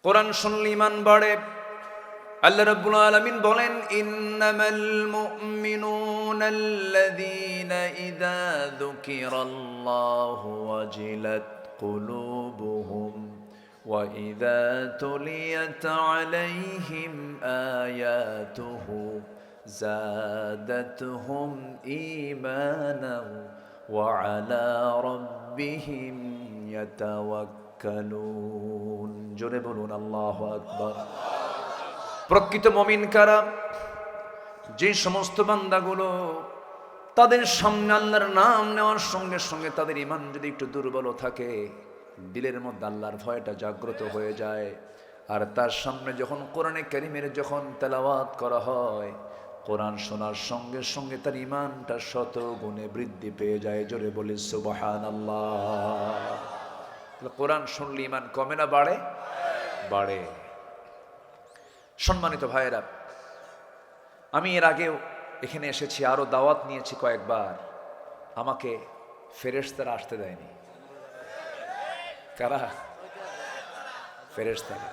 কোরআন শুনলে ঈমান বাড়ে। আল্লাহ রাব্বুল আলামিন বলেন, ইন্নামাল মুমিনুনাল্লাযীনা ইযা যুকিরাল্লাহু ওয়াজিলাত কুলুবুহুম ওয়া ইযা তুলিয়াত আলাইহিম আয়াতুহু যাদাতুহুম ঈমানান ওয়া আলা রাব্বিহিম ইয়াতাওয়াক্কালুন। জোরে বলুন আল্লাহু আকবার। প্রকৃত মুমিন কারা? যে সমস্ত বান্দাগুলো তাদের সামনে আল্লাহর নাম নেওয়ার সঙ্গে সঙ্গে তাদের ঈমান যদি একটু দুর্বল থাকে, দিলের মধ্যে আল্লাহর ভয়টা জাগ্রত হয়ে যায়, আর তার সামনে যখন কোরআনে কারীমের যখন তেলাওয়াত করা হয়, কোরআন শোনার সঙ্গে সঙ্গে তার ঈমানটা শত গুণে বৃদ্ধি পেয়ে যায়। জোরে বলি সুবহানাল্লাহ। কোরআন শুনলে ঈমান কমে না বাড়ে? বাড়ে। সম্মানিত ভাইয়েরা, আমি এর আগেও এখানে এসেছি, আরো দাওয়াত নিয়েছি কয়েকবার। আমাকে ফেরেশতারা আসতে দেয়নি। কারা? ফেরেশতারা।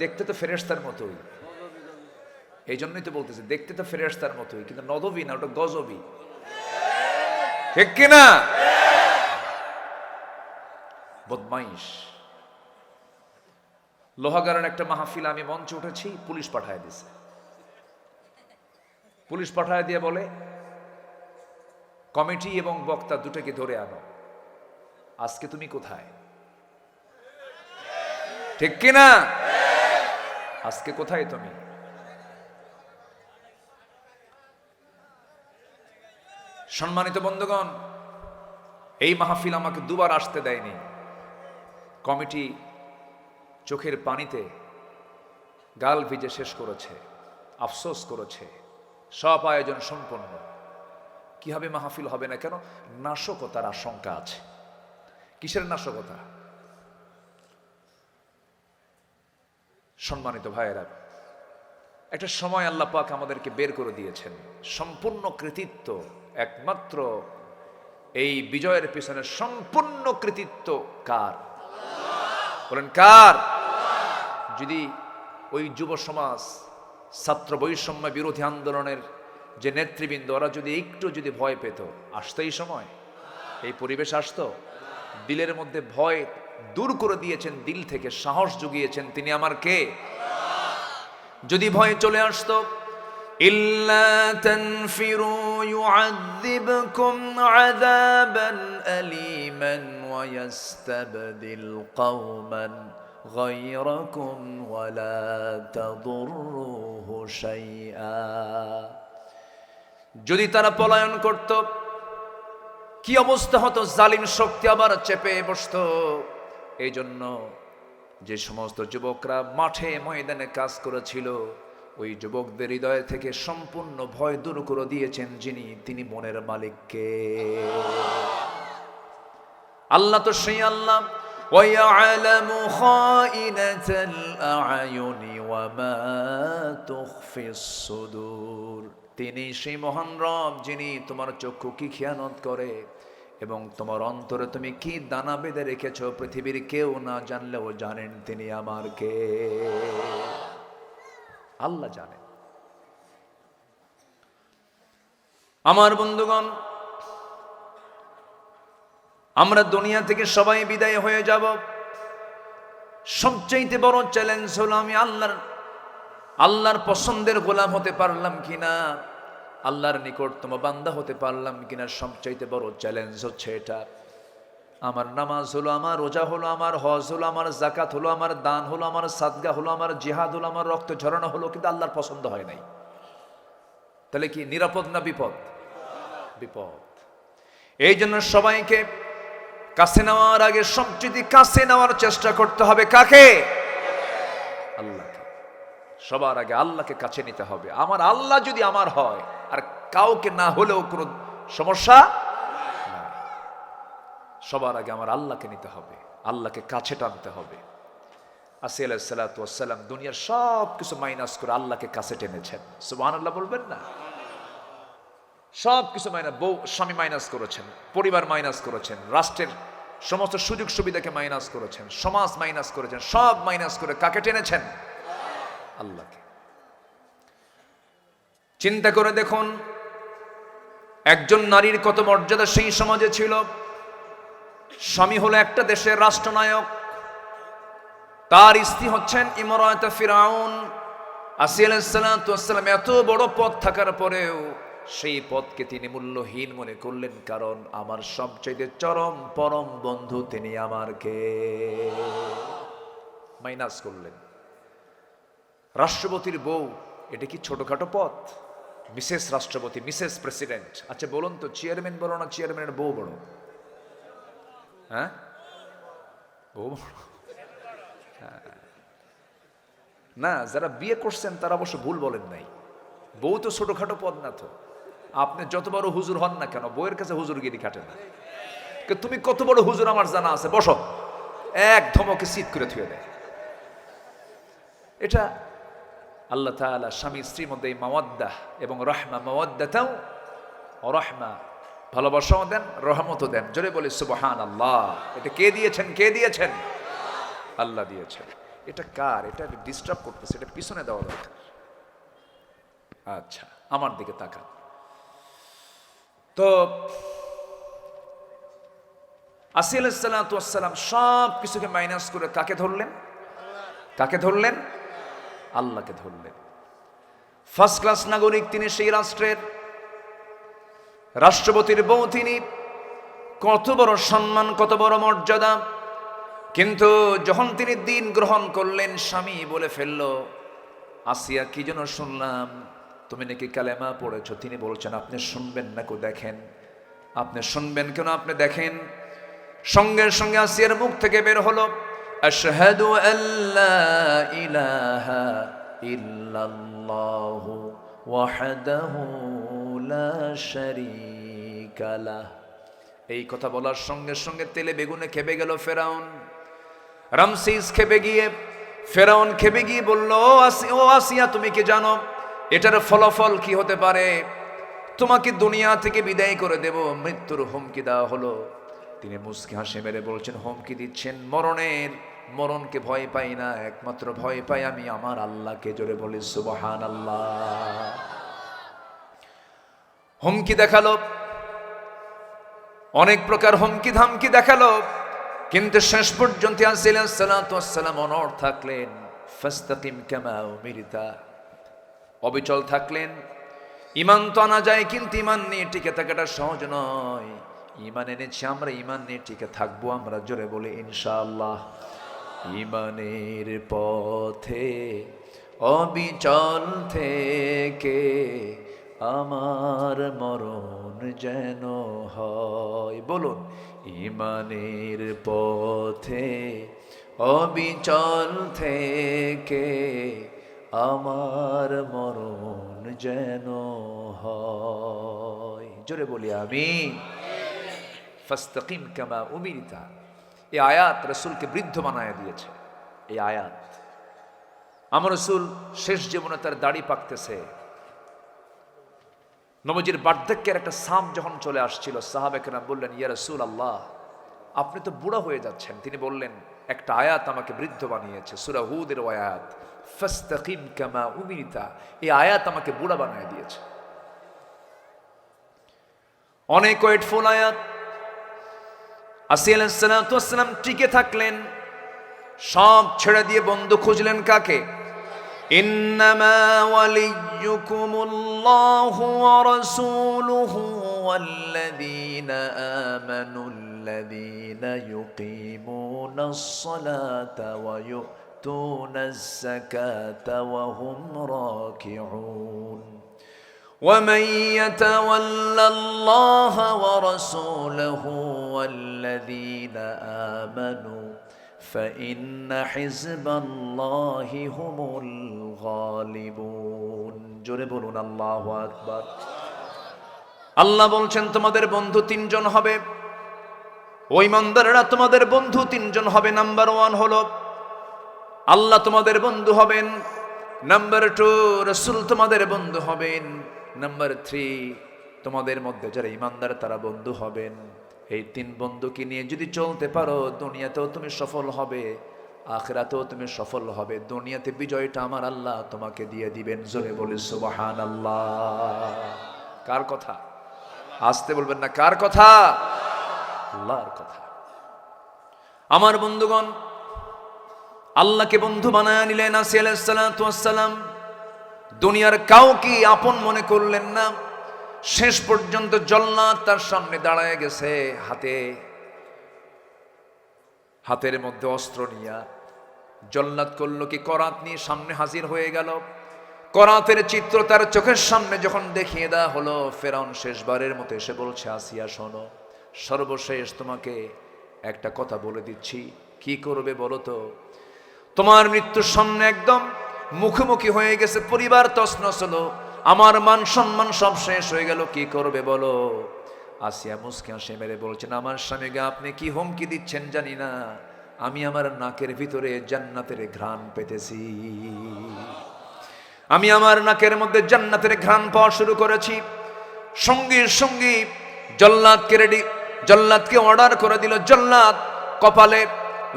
দেখতে তো ফেরেশতার মতোই, এই জন্যই তো বলতেছি দেখতে তো ফেরেশতার মতোই, কিন্তু নদবী না, ওটা গজবী। ঠিক কিনা? বদমাইশ। লোহাগাড়ার একটা মাহফিল আমি মঞ্চে উঠেছি, পুলিশ পাঠায় দিছে। পুলিশ পাঠায় দিয়ে বলে, কমিটি এবং বক্তা দুটোকে ধরে আনো। আজকে তুমি কোথায়? ঠিক কিনা? আজকে কোথায় তুমি? সম্মানিত বন্ধুগণ, এই মাহফিল আমাকে দুবার আসতে দেয়নি। কমিটি চোখের পানিতে গাল ভিজে শেষ করেছে, আফসোস করেছে। সব আয়োজন সম্পন্ন। কি হবে? মাহফিল হবে না কেন? নাশকতার আশঙ্কা আছে। কিসের নাশকতা? সম্মানিত ভাইয়েরা, একটা সময় আল্লাহ পাক আমাদেরকে বের করে দিয়েছেন। সম্পূর্ণ কৃতিত্ব একমাত্র এই বিজয়ের পিছনে সম্পূর্ণ কৃতিত্ব কার? বলেন কার? যদি ওই যুব সমাজ, ছাত্র বৈষম্য বিরোধী আন্দোলনের যে নেতৃবৃন্দ, ওরা যদি একটু ভয় পেত, আসতো এই সময়, এই পরিবেশ আসতো? দিলের মধ্যে ভয় দূর করে দিয়েছেন, দিল থেকে সাহস জুগিয়েছেন তিনি আমার কে? যদি ভয় চলে আসতো, ইল্লা তানফিরু ইউআযিবকুম আযাবান আলীমান ওয়া ইস্তাবদিল কওমান গায়রাকুম ওয়া লা তাদুররুহু শাইআ। যদি তারা পলায়ন করত, কি অবস্থা হতো? জালিম শক্তি আবার চেপে বসতো। এই জন্য যে সমস্ত যুবকরা মাঠে ময়দানে কাজ করেছিল, ওই যুবকদের হৃদয় থেকে সম্পূর্ণ ভয় দূর করে দিয়েছেন যিনি, তিনি মনের মালিককে। আল্লাহ তো সেই আল্লাহ, ওয়ায়ালামু খাইনাতাল আ'য়ুনি ওয়া মা তুখফিস সুদূর। তিনি সেই মহান রব যিনি তোমার চক্ষু কি খেয়ানত করে এবং তোমার অন্তরে তুমি কি দানা বেঁধে রেখেছ, পৃথিবীর কেউ না জানলেও জানেন তিনি আমার কে। আল্লাহ জানেন। আমার বন্ধুগণ, আমরা দুনিয়া থেকে সবাই বিদায় হয়ে যাব। সবচেয়ে বড় চ্যালেঞ্জ হলো আমি আল্লাহর পছন্দের গোলাম হতে পারলাম কিনা, আল্লাহর নিকটতম বান্দা হতে পারলাম কিনা। সবচাইতে বড় চ্যালেঞ্জ হচ্ছে এটা। আমার নামাজ হলো, আমার রোজা হলো, আমার হজ হলো, আমার যাকাত হলো, আমার দান হলো, আমার সাদগা হলো, আমার জিহাদ হলো, আমার রক্ত ঝরানো হলো, কিন্তু আল্লাহর পছন্দ হয় নাই। তাহলে কি নিরাপদ না বিপদ? বিপদ। এই জন্য সবাইকে কাছে নেওয়ার আগে সবচেয়ে কাছে নেওয়ার চেষ্টা করতে হবে কাকে? আল্লাহকে। সবার আগে আল্লাহকে কাছে নিতে হবে। আমার আল্লাহ যদি আমার হয়, আর কাউকে না হলেও কোনো সমস্যা নাই। সবার আগে আমার আল্লাহকে নিতে হবে, আল্লাহকে কাছে টানতে হবে। আসি আলাইহিস সালাতু ওয়াস সালাম দুনিয়ার সব কিছু মাইনাস করে আল্লাহকে কাছে টেনেছেন। সুবহানাল্লাহ বলবেন না? সব কিছু মাইনাস, বউ স্বামী মাইনাস করেছেন, পরিবার মাইনাস করেছেন, রাষ্ট্রের সমস্ত সুযোগ সুবিধাকে মাইনাস করেছেন, সমাজ মাইনাস করেছেন, সব মাইনাস করে কাকে টেনেছেন? আল্লাহকে। চিন্তা করে দেখুন, একজন নারীর কত মর্যাদা সেই সমাজে ছিল। স্বামী হলো একটা দেশের রাষ্ট্রনায়ক, তার স্ত্রী হচ্ছেন ইমরাতে ফিরাউন। আসিয়া আলাইহিস সালাম এত বড় পদ থাকার পরেও সেই পদকে তিনি মূল্যহীন মনে করলেন, কারণ আমার সবচেয়ে চরম পরম বন্ধু তিনি আমারকে মাইনাস করলেন। রাষ্ট্রপতির বউ, এটা কি ছোটখাটো পদ? মিসেস রাষ্ট্রপতি, মিসেস প্রেসিডেন্ট। আচ্ছা বলুন তো, চেয়ারম্যান বড় না চেয়ারম্যানের বউ বড়? হ্যাঁ, বউ বড়। না, যারা বিয়ে করছেন তারা অবশ্য ভুল বলেন নাই, বউ তো ছোটখাটো পদ না। তো আপনি যত বড় হুজুর হন না কেন, বউয়ের কাছে হুজুরগিরি খাটে না। তুমি কত বড় হুজুর আমার জানা আছে, বসো, এক ধমকে সিট করে থুয়ে দেয়। এটা আল্লাহ তাআলা স্বামী স্ত্রীর মধ্যে মাওয়াদ্দাহ এবং রাহমা, মাওয়াদ্দাতাও ও রাহমা, ভালোবাসাও দেন, রহমতও দেন। জোরে বলি সুবহানাল্লাহ। এটা কে দিয়েছেন? কে দিয়েছেন? আল্লাহ দিয়েছেন। এটা কার? এটা ডিস্টার্ব করতেছে, এটা পিছনে দেওয়া দরকার। আচ্ছা, আমার দিকে তাকান। তো আসিয়া আলাইহিস সালাম সব কিছুকে মাইনাস করে কাকে ধরলেন? কাকে ধরলেন? আল্লাহকে ধরলেন। ফার্স্ট ক্লাস নাগরিক তিনি সেই রাষ্ট্রের, রাষ্ট্রপতির বউ তিনি। কত বড় সম্মান, কত বড় মর্যাদা। কিন্তু যখন তিনি দিন গ্রহণ করলেন, স্বামী বলে ফেলল, আসিয়া কি যেন শুনলাম তুমি নাকি কালেমা পড়েছ। তিনি বলছেন, আপনি শুনবেন না, দেখেন। আপনি শুনবেন কেন? আপনি দেখেন। সঙ্গে সঙ্গে আসিয়ার মুখ থেকে বের হলো, আশহাদু আল্লা ইলাহা ইল্লাল্লাহু ওয়াহদাহু লা শারীকা লাহ। এই কথা বলার সঙ্গে সঙ্গে তেলে বেগুনে খেপে গেল ফেরাউন। রামসিস খেপে গিয়ে, ফেরাউন খেপে গিয়ে বলল, ও আসিয়া, তুমি কি জানো এটার ফলাফল কি হতে পারে? তোমাকে দুনিয়া থেকে বিদায় করে দেব, মৃত্যুর হুমকি দেওয়া হলো। তিনি মুচকি হাসি মেরে বলছেন, হুমকি দিচ্ছেন মরণের। মরণকে ভয় পাই না, একমাত্র ভয় পাই আমি আমার আল্লাহকে। জোরে বলি সুবহানাল্লাহ। হুমকি দেখালো, অনেক প্রকার হুমকি ধামকি দেখালো, কিন্তু শেষ পর্যন্ত আসিয়া আলাইহিস সালাম অনড় থাকলেন। ফাস্তাকিম কামা উমিরতা, অবিচল থাকলেন। ঈমান তো আনা যায়, কিন্তু ঈমান নিয়ে টিকে থাকাটা সহজ নয়। ঈমান এনেছি আমরা, ঈমান নিয়ে টিকে থাকবো আমরা। জোরে বলি ইনশাআল্লাহ। ঈমানের পথে অবিচল থেকে আমার মরণ যেন হয়। বলুন, ঈমানের পথে অবিচল থেকে আমার মরণ যেন হয়। জোরে বলি আমিন। ফাস্তাকিম কামা উমিরতা। এই আয়াত রাসূলকে বৃদ্ধ বানায় দিয়েছে। এই আয়াত, আমার রাসূল শেষ জীবনে তার দাড়ি পাকতেছে, নবীজির বার্ধক্যের একটা সাম যখন চলে আসছিল, সাহাবা কেরাম বললেন, ইয়া রাসূলুল্লাহ, আপনি তো বুড়া হয়ে যাচ্ছেন। তিনি বললেন, একটা আয়াত আমাকে বৃদ্ধ বানিয়েছে, সূরা হুদের আয়াত, ফাস্তাকিম কামা উমিরতা। এই আয়াত আমাকে বুড়া বানিয়ে দিয়েছে। অনেক ওয়েটফুল আয়াত। আসিয়া আলাইহিস সালাম টিকে থাকলেন, সব ছেড়ে দিয়ে বন্ধু খুঁজলেন কাকে? ইন্নামা ওয়ালিয়্যুকুমুল্লাহু ওয়া রাসূলুহু ওয়াল্লাযীনা আমানুল্লাযীনা ইউকিমুনাস সালাতা ওয়া ইউতুনাজ যাকাতা ওয়া হুম রাকিউন। ومن يتول الله ورسوله والذين آمنوا فإن حزب الله هم الغالبون। জোরে বলুন আল্লাহু আকবার। আল্লাহ বলছেন, তোমাদের বন্ধু তিনজন হবে। ওই ইমানদাররা তোমাদের বন্ধু তিনজন হবে। নাম্বার 1 হলো আল্লাহ তোমাদের বন্ধু হবেন। নাম্বার 2, রাসূল তোমাদের বন্ধু হবেন। নাম্বার 3, তোমাদের মধ্যে যারা ইমানদার তারা বন্ধু হবেন। এই তিন বন্ধুকে নিয়ে যদি চলতে পারো, দুনিয়াতেও তুমি সফল হবে, আখিরাতেও তুমি সফল হবে। দুনিয়াতে বিজয়টা আমার আল্লাহ তোমাকে দিয়ে দিবেন। জোরে বলি সুবহানাল্লাহ। কার কথা? আসতে বলবেন না, কার কথা? আল্লাহর কথা। আমার বন্ধুগণ, আল্লাহকে বন্ধু বানায় নিলেন আসি আলাইহিস সালাতু ওয়াস সালাম। দুনিয়ার কাউকে আপন মনে করলেন না। শেষ পর্যন্ত জল্লাদ তার সামনে দাঁড়ায় গেছে, হাতের মধ্যে অস্ত্র নিয়া। জল্লাদ করলো কি, করাত নিয়ে সামনে হাজির হয়ে গেল। করাতের চিত্র তার চোখের সামনে যখন দেখিয়ে দেওয়া হলো, ফেরাউন শেষবারের মতো এসে বলছে, আসিয়া শোনো, সর্বশেষ তোমাকে একটা কথা বলে দিচ্ছি, কি করবে বলো তো? তোমার মৃত্যুর সামনে একদম মুখোমুখি হয়ে গেছে, পরিবার তছনছ হলো, আমার মান সম্মান সব শেষ হয়ে গেল, কি করবে বলো? আসিয়া মুসকে হাসি মেরে বলছেন, আমার স্বামীকে আপনি কি হুমকি দিচ্ছেন জানি না, আমি আমার নাকের ভিতরে জান্নাতের ঘ্রাণ পেতেছি। আমি আমার নাকের মধ্যে জান্নাতের ঘ্রাণ পাওয়া শুরু করেছি। সঙ্গে সঙ্গে জল্লাদকে অর্ডার করে দিল। জল্লাদ কপালে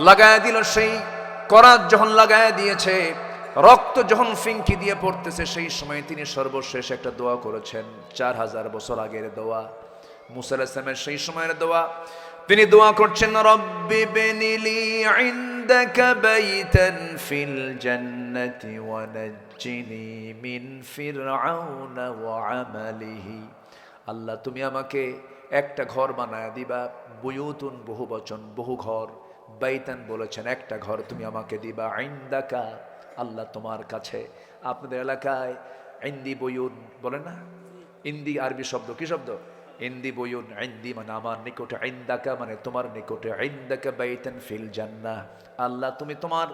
লাগায় দিল সেই করাত। যখন লাগায় দিয়েছে, রক্ত যখন ফিঙ্কি দিয়ে পড়তেছে, সেই সময় তিনি সর্বশেষ একটা দোয়া করেছেন, 4000 বছর আগের দোয়া, মুসা আলাইহিস সালামের সেই সময়ের দোয়া। তিনি দোয়া করছেন, রব্বি বিনিলি ইনদাকা বাইতান ফিল জান্নাতি ওয়া নাজ্জিনি মিন ফিরআউনা ওয়া আমালিহি। আল্লাহ, তুমি আমাকে একটা ঘর বানায় দিবা। বুয়ুতুন বহু বচন, বহু ঘর। বাইতান বলেছেন একটা ঘর তুমি আমাকে দিবা। ইনদাকা, আল্লাহ তোমার কাছে। আপনাদের এলাকায় ইন্দি বয়ুন বলে না? ইন্দি আরবি শব্দ, কি শব্দ? ইন্দি বয়ুন। ইন্দি মানে আমার নিকটে, ইনদাকা মানে তোমার নিকটে। ইনদাকা বাইতান ফিল জান্নাহ, আল্লাহ তুমি তোমার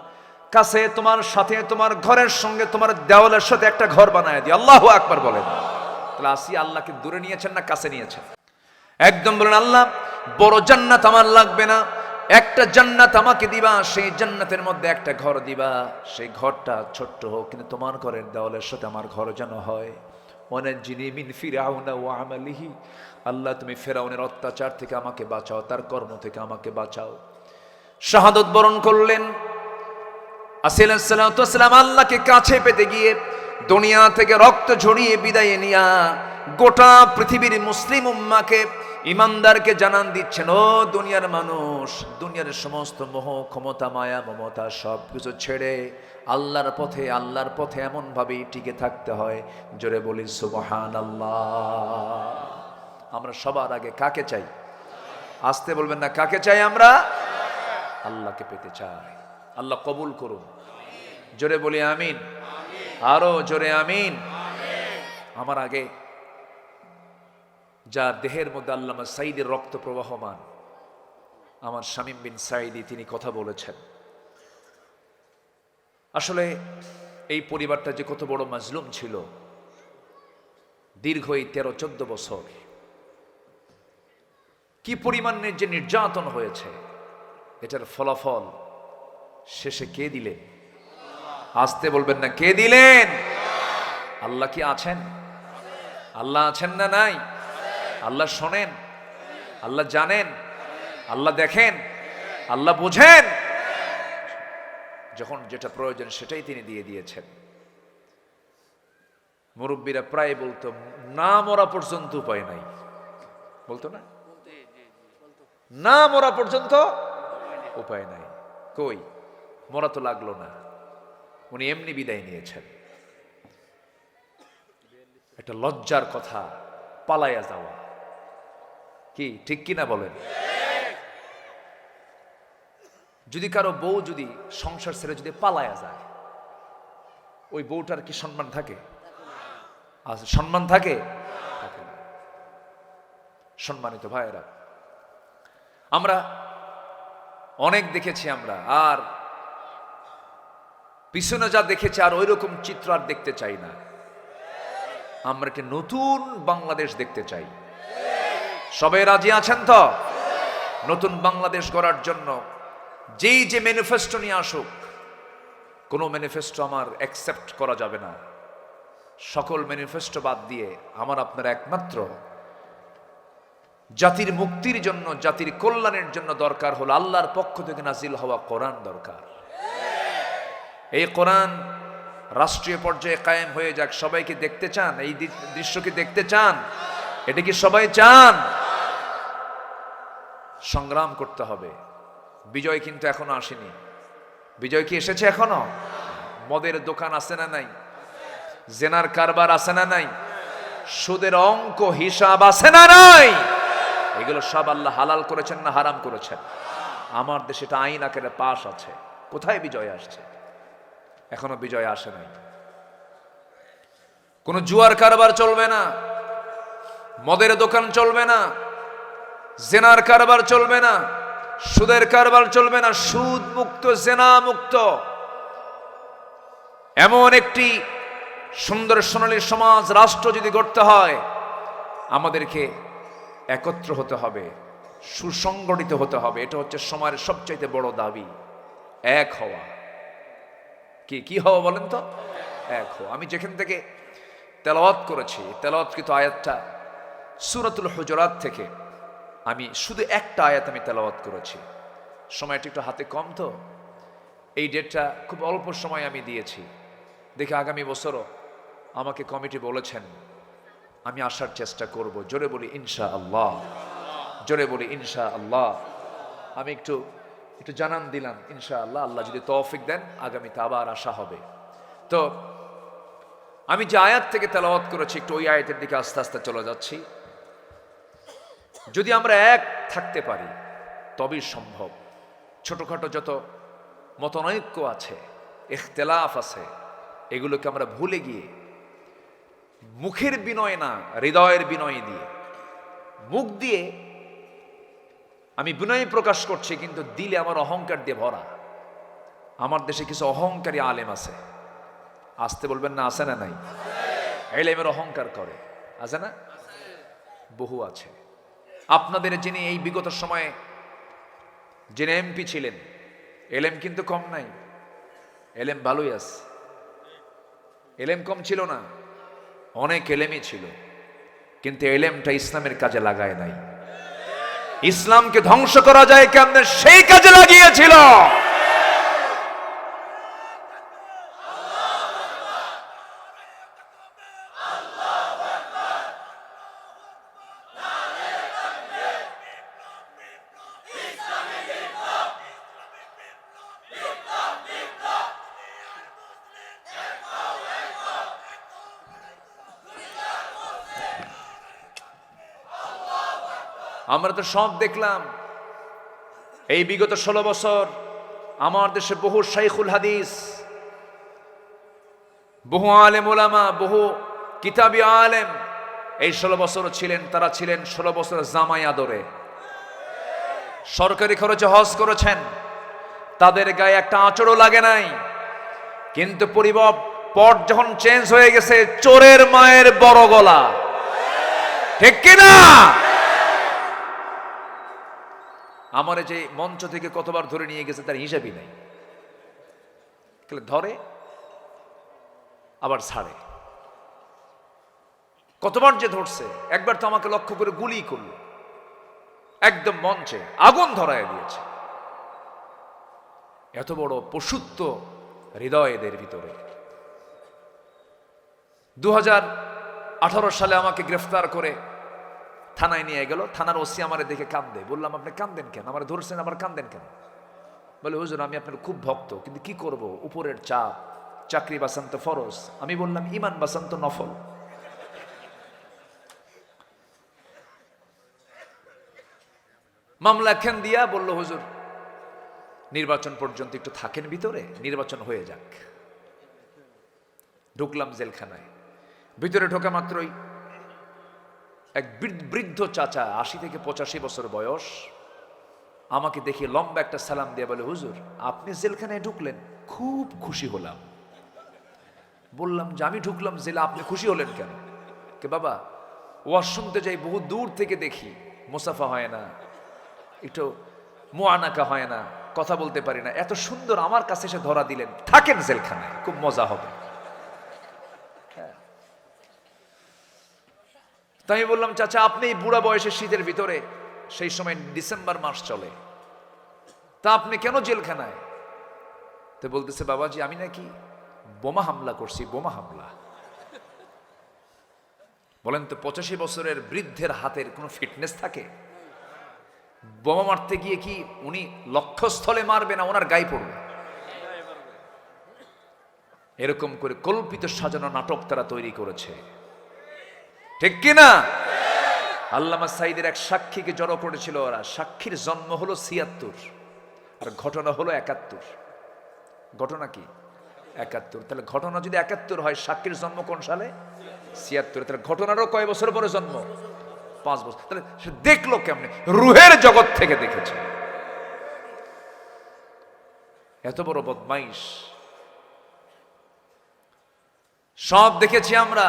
কাছে, তোমার সাথে, তোমার ঘরের সঙ্গে, তোমার দেওয়ালের সাথে একটা ঘর বানায় দিও। আল্লাহু আকবার বলেন। তাহলে আসিয়া আল্লাহকে দূরে নিয়েছেন না কাছে নিয়েছেন? একদম বলেন, আল্লাহ বড় জান্নাত আমার লাগবে না, একটা জান্নাত আমাকে দিবা, সেই জান্নাতের মধ্যে একটা ঘর দিবা। সেই ঘরটা ছোট্ট হোক, কিন্তু তোমার ঘরের দেওয়ালের সাথে আমার ঘর যেন হয়। ওয়ানাজ্জিনি মিন ফিরআউনা ওয়া আমালিহি, আল্লাহ তুমি ফেরাউনের অত্যাচার থেকে আমাকে বাঁচাও, তার কর্ম থেকে আমাকে বাঁচাও। শাহাদত বরণ করলেন আসি আলাইহিস সালাতু ওয়াস সালাম। আল্লাহকে কাছে পেতে গিয়ে দুনিয়া থেকে রক্ত ঝরিয়ে বিদায় নিয়া গোটা পৃথিবীর মুসলিম উম্মাকে, ইমানদারকে জানান দিচ্ছেন, ও দুনিয়ার মানুষ, দুনিয়ার সমস্ত মোহ, ক্ষমতা, মায়া, মমতা সব কিছু ছেড়ে আল্লাহর পথে এমন ভাবেই টিকে থাকতে হয়। জোরে বলি সুবহানাল্লাহ। আমরা সবার আগে কাকে চাই? আসতে বলবেন না, কাকে চাই? আমরা আল্লাহকে পেতে চাই। আল্লাহ কবুল করুন। জোরে বলি আমিন। আরো জোরে আমিন। আমার আগে যার দেহের মধ্যে আল্লামা সাঈদীর রক্ত প্রবাহমান, আমার শামীম বিন সাঈদী, তিনি কথা বলেছেন। আসলে এই পরিবারটা যে কত বড় মাজলুম ছিল, দীর্ঘ এই 13-14 বছর কি পরিমাণের যে নির্যাতন হয়েছে, এটার ফলাফল শেষে কে দিলেন? আসতে বলবেন না, কে দিলেন? আল্লাহ কি আছেন? আল্লাহ আছেন না নাই? আল্লাহ শোনেন, আল্লাহ জানেন, আল্লাহ দেখেন, আল্লাহ বুঝেন। যখন যেটা প্রয়োজন সেটাই তিনি দিয়ে দিয়েছেন। মুরব্বীরা প্রায় বলতো, না মরা পর্যন্ত উপায় নাই, বলতো না? না মরা পর্যন্ত উপায় নাই। কই, মরা তো লাগলো না, উনি এমনি বিদায় নিয়েছেন। একটা লজ্জার কথা, পালাইয়া যাওয়া। কি ঠিক কিনা বলেন? যদি কারো বউ যদি সংসার ছেড়ে যদি পালায়া যায়, ওই বউটার কি সম্মান থাকে? সম্মান থাকে? সম্মানিত ভাইয়েরা, আমরা অনেক দেখেছি, আমরা আর পিছনে যা দেখেছি আর ওই রকম চিত্র আর দেখতে চাই না। আমরা একটা নতুন বাংলাদেশ দেখতে চাই। সবাই রাজি আছেন তো? নতুন বাংলাদেশ গড়ার জন্য যেই যে ম্যানিফেস্টো নিয়ে আসুক, কোনো ম্যানিফেস্টো আমার অ্যাকসেপ্ট করা যাবে না। সকল ম্যানিফেস্টো বাদ দিয়ে আমার আপনার একমাত্র জাতির মুক্তির জন্য, জাতির কল্যাণের জন্য দরকার হলো আল্লাহর পক্ষ থেকে নাজিল হওয়া কোরআন দরকার। এই কোরআন রাষ্ট্রীয় পর্যায়ে কায়েম হয়ে যাক। সবাইকে দেখতে চান? এই দৃশ্যকে দেখতে চান? এটা কি সবাই চান? সংগ্রাম করতে হবে। বিজয় কিন্তু এখনো আসেনি। বিজয় কি এসেছে এখনো? মদের দোকান আছে না নাই? জেনার কারবার আছে না নাই? সুদের অঙ্ক হিসাব আছে না নাই? এগুলো সব আল্লাহ হালাল করেছেন না হারাম করেছেন? আমার দেশে এটা আইন আকারে পাশ আছে। কোথায় বিজয় আসছে? এখনো বিজয় আসে নাই। কোন জুয়ার কারবার চলবে না, মদের দোকান চলবে না, জেনার কারবার চলবে না, সুদের কারবার চলবে না। সুদ মুক্ত, জেনা মুক্ত এমন একটি সুন্দর সোনালী সমাজ, রাষ্ট্র যদি গড়তে হয়, আমাদেরকে একত্র হতে হবে, সুসংগঠিত হতে হবে। এটা হচ্ছে সময়ের সবচাইতে বড় দাবি, এক হওয়া। কি হওয়া বলেন তো? এক হওয়া। আমি যেখান থেকে তেলাওয়াত করেছি, তেলাওয়াতকৃত আয়াতটা সূরাতুল হুজুরাত থেকে, আমি শুধু একটা আয়াত আমি তেলাওয়াত করেছি। সময়টা একটু হাতে কম, তো এই ডেটটা খুব অল্প সময় আমি দিয়েছি। দেখে আগামী বছরও আমাকে কমিটি বলেছেন, আমি আসার চেষ্টা করব। জোরে বলি ইনশাআল্লাহ, জোরে বলি ইনশাআল্লাহ। আমি একটু জানান দিলাম ইনশাআল্লাহ, আল্লাহ যদি তৌফিক দেন আগামীতে আবার আসা হবে। তো আমি যে আয়াত থেকে তেলাওয়াত করেছি, একটু ওই আয়াতের দিকে আস্তে আস্তে চলে যাচ্ছি। যদি আমরা এক থাকতে পারি তবেই সম্ভব। ছোটখাটো যত মতনৈক্য আছে, ইখতিলাফ আছে, এগুলোকে আমরা ভুলে গিয়ে মুখের বিনয় না, হৃদয়ের বিনয় দিয়ে, মুখ দিয়ে আমি বিনয় প্রকাশ করছি কিন্তু দিলে আমার অহংকার দিয়ে ভরা। আমার দেশে কিছু অহংকারী আলেম আছে, আসতে বলবেন না? আছে না নাই? এলেমের অহংকার করে, আছে না? বহু আছে। আপনাদের যিনি এই বিগত সময়ে যিনি এমপি ছিলেন, এলেম কিন্তু কম নাই, এলেম ভালোই আছে। এলেম কম ছিল না, অনেক এলেমই ছিল, কিন্তু এলেমটা ইসলামের কাজে লাগায় নাই। ইসলামকে ধ্বংস করা যায় কেমনে, সেই কাজে লাগিয়েছিল। আমরা তো সব দেখলাম এই বিগত 16 বছর। আমার দেশে বহু শাইখুল হাদিস, বহু আলেম ওলামা, বহু কিতাবী আলেম এই 16 বছর ছিলেন। তারা ছিলেন 16 বছর জামাই আদরে, সরকারি খরচে হজ করেছেন, তাদের গায়ে একটা আঁচড়ও লাগে নাই। কিন্তু পট যখন চেঞ্জ হয়ে গেছে, চোরের মায়ের বড় গলা, ঠিক কিনা? আমার যে মঞ্চ থেকে কতবার ধরে নিয়ে গেছে তার হিসাবই নাই। ধরে আবার ছাড়ে, কতবার যে ধরছে। একবার তো আমাকে লক্ষ্য করে গুলি করলো, একদম মঞ্চে আগুন ধরায় দিয়েছে। এত বড় পশুত্ব হৃদয় এদের ভিতরে। 2018 সালে আমাকে গ্রেফতার করে থানায় নিয়ে গেল। থানার ওসি আমারে দেখে কান্দে। বললাম, আপনি কান্দেন কেন? আমার ধরছেন, আবার কান্দেন কেন? বলে, হুজুর আমি আপনার খুব ভক্ত, কিন্তু কি করব, উপরের চাপ, চাকরি বাঁচান তো ফরজ। আমি বললাম, ইমান বাঁচান তো নফল। মামলা খান দিয়া বলল, হুজুর নির্বাচন পর্যন্ত একটু থাকেন ভিতরে, নির্বাচন হয়ে যাক। ঢুকলাম জেলখানায়। ভিতরে ঢোকা মাত্রই এক বৃদ্ধ চাচা, 80 থেকে 85 বছর বয়স, আমাকে দেখে লম্বা একটা সালাম দিয়ে বলে, হুজুর আপনি জেলখানায় ঢুকলেন, খুব খুশি হলাম। বললাম যে আমি ঢুকলাম জেলে, আপনি খুশি হলেন কেন? কে বাবা, ওয়াজ শুনতে যাই, বহু দূর থেকে দেখি, মুসাফা হয় না, একটু মুআনাকা হয় না, কথা বলতে পারি না, এত সুন্দর আমার কাছে এসে ধরা দিলেন, থাকেন জেলখানায়, খুব মজা হবে। তাই আমি বললাম, চাচা আপনি এই বুড়া বয়সে শীতের ভিতরে, সেই সময় ডিসেম্বর মাস চলে, তা আপনি কেন জেলখানায়? তো বলতেছে, বাবাজি আমি নাকি বোমা হামলা করছি, বোমা হামলা। বলেন তো 85 বছরের বৃদ্ধের হাতের কোনো ফিটনেস থাকে? বোমা মারতে গিয়ে কি উনি লক্ষ্যস্থলে মারবে না ওনার গায়ে পড়বে? এরকম করে কল্পিত সাজানো নাটক তারা তৈরি করেছে, ঠিক কিনা? আল্লামা সাইদের এক সাক্ষীকে জড়ো করেছিল ওরা। সাক্ষীর জন্ম হলো 76 আর ঘটনা হলো 71। ঘটনা কি 71? তাহলে ঘটনা যদি 71 হয়, সাক্ষীর জন্ম কোন সালে? 76। তাহলে ঘটনারও কয় বছর পরে জন্ম? 5 বছর। তাহলে সে দেখলো কেমনে? রুহের জগৎ থেকে দেখেছে। এত বড় বদমাইশ সব দেখেছি আমরা।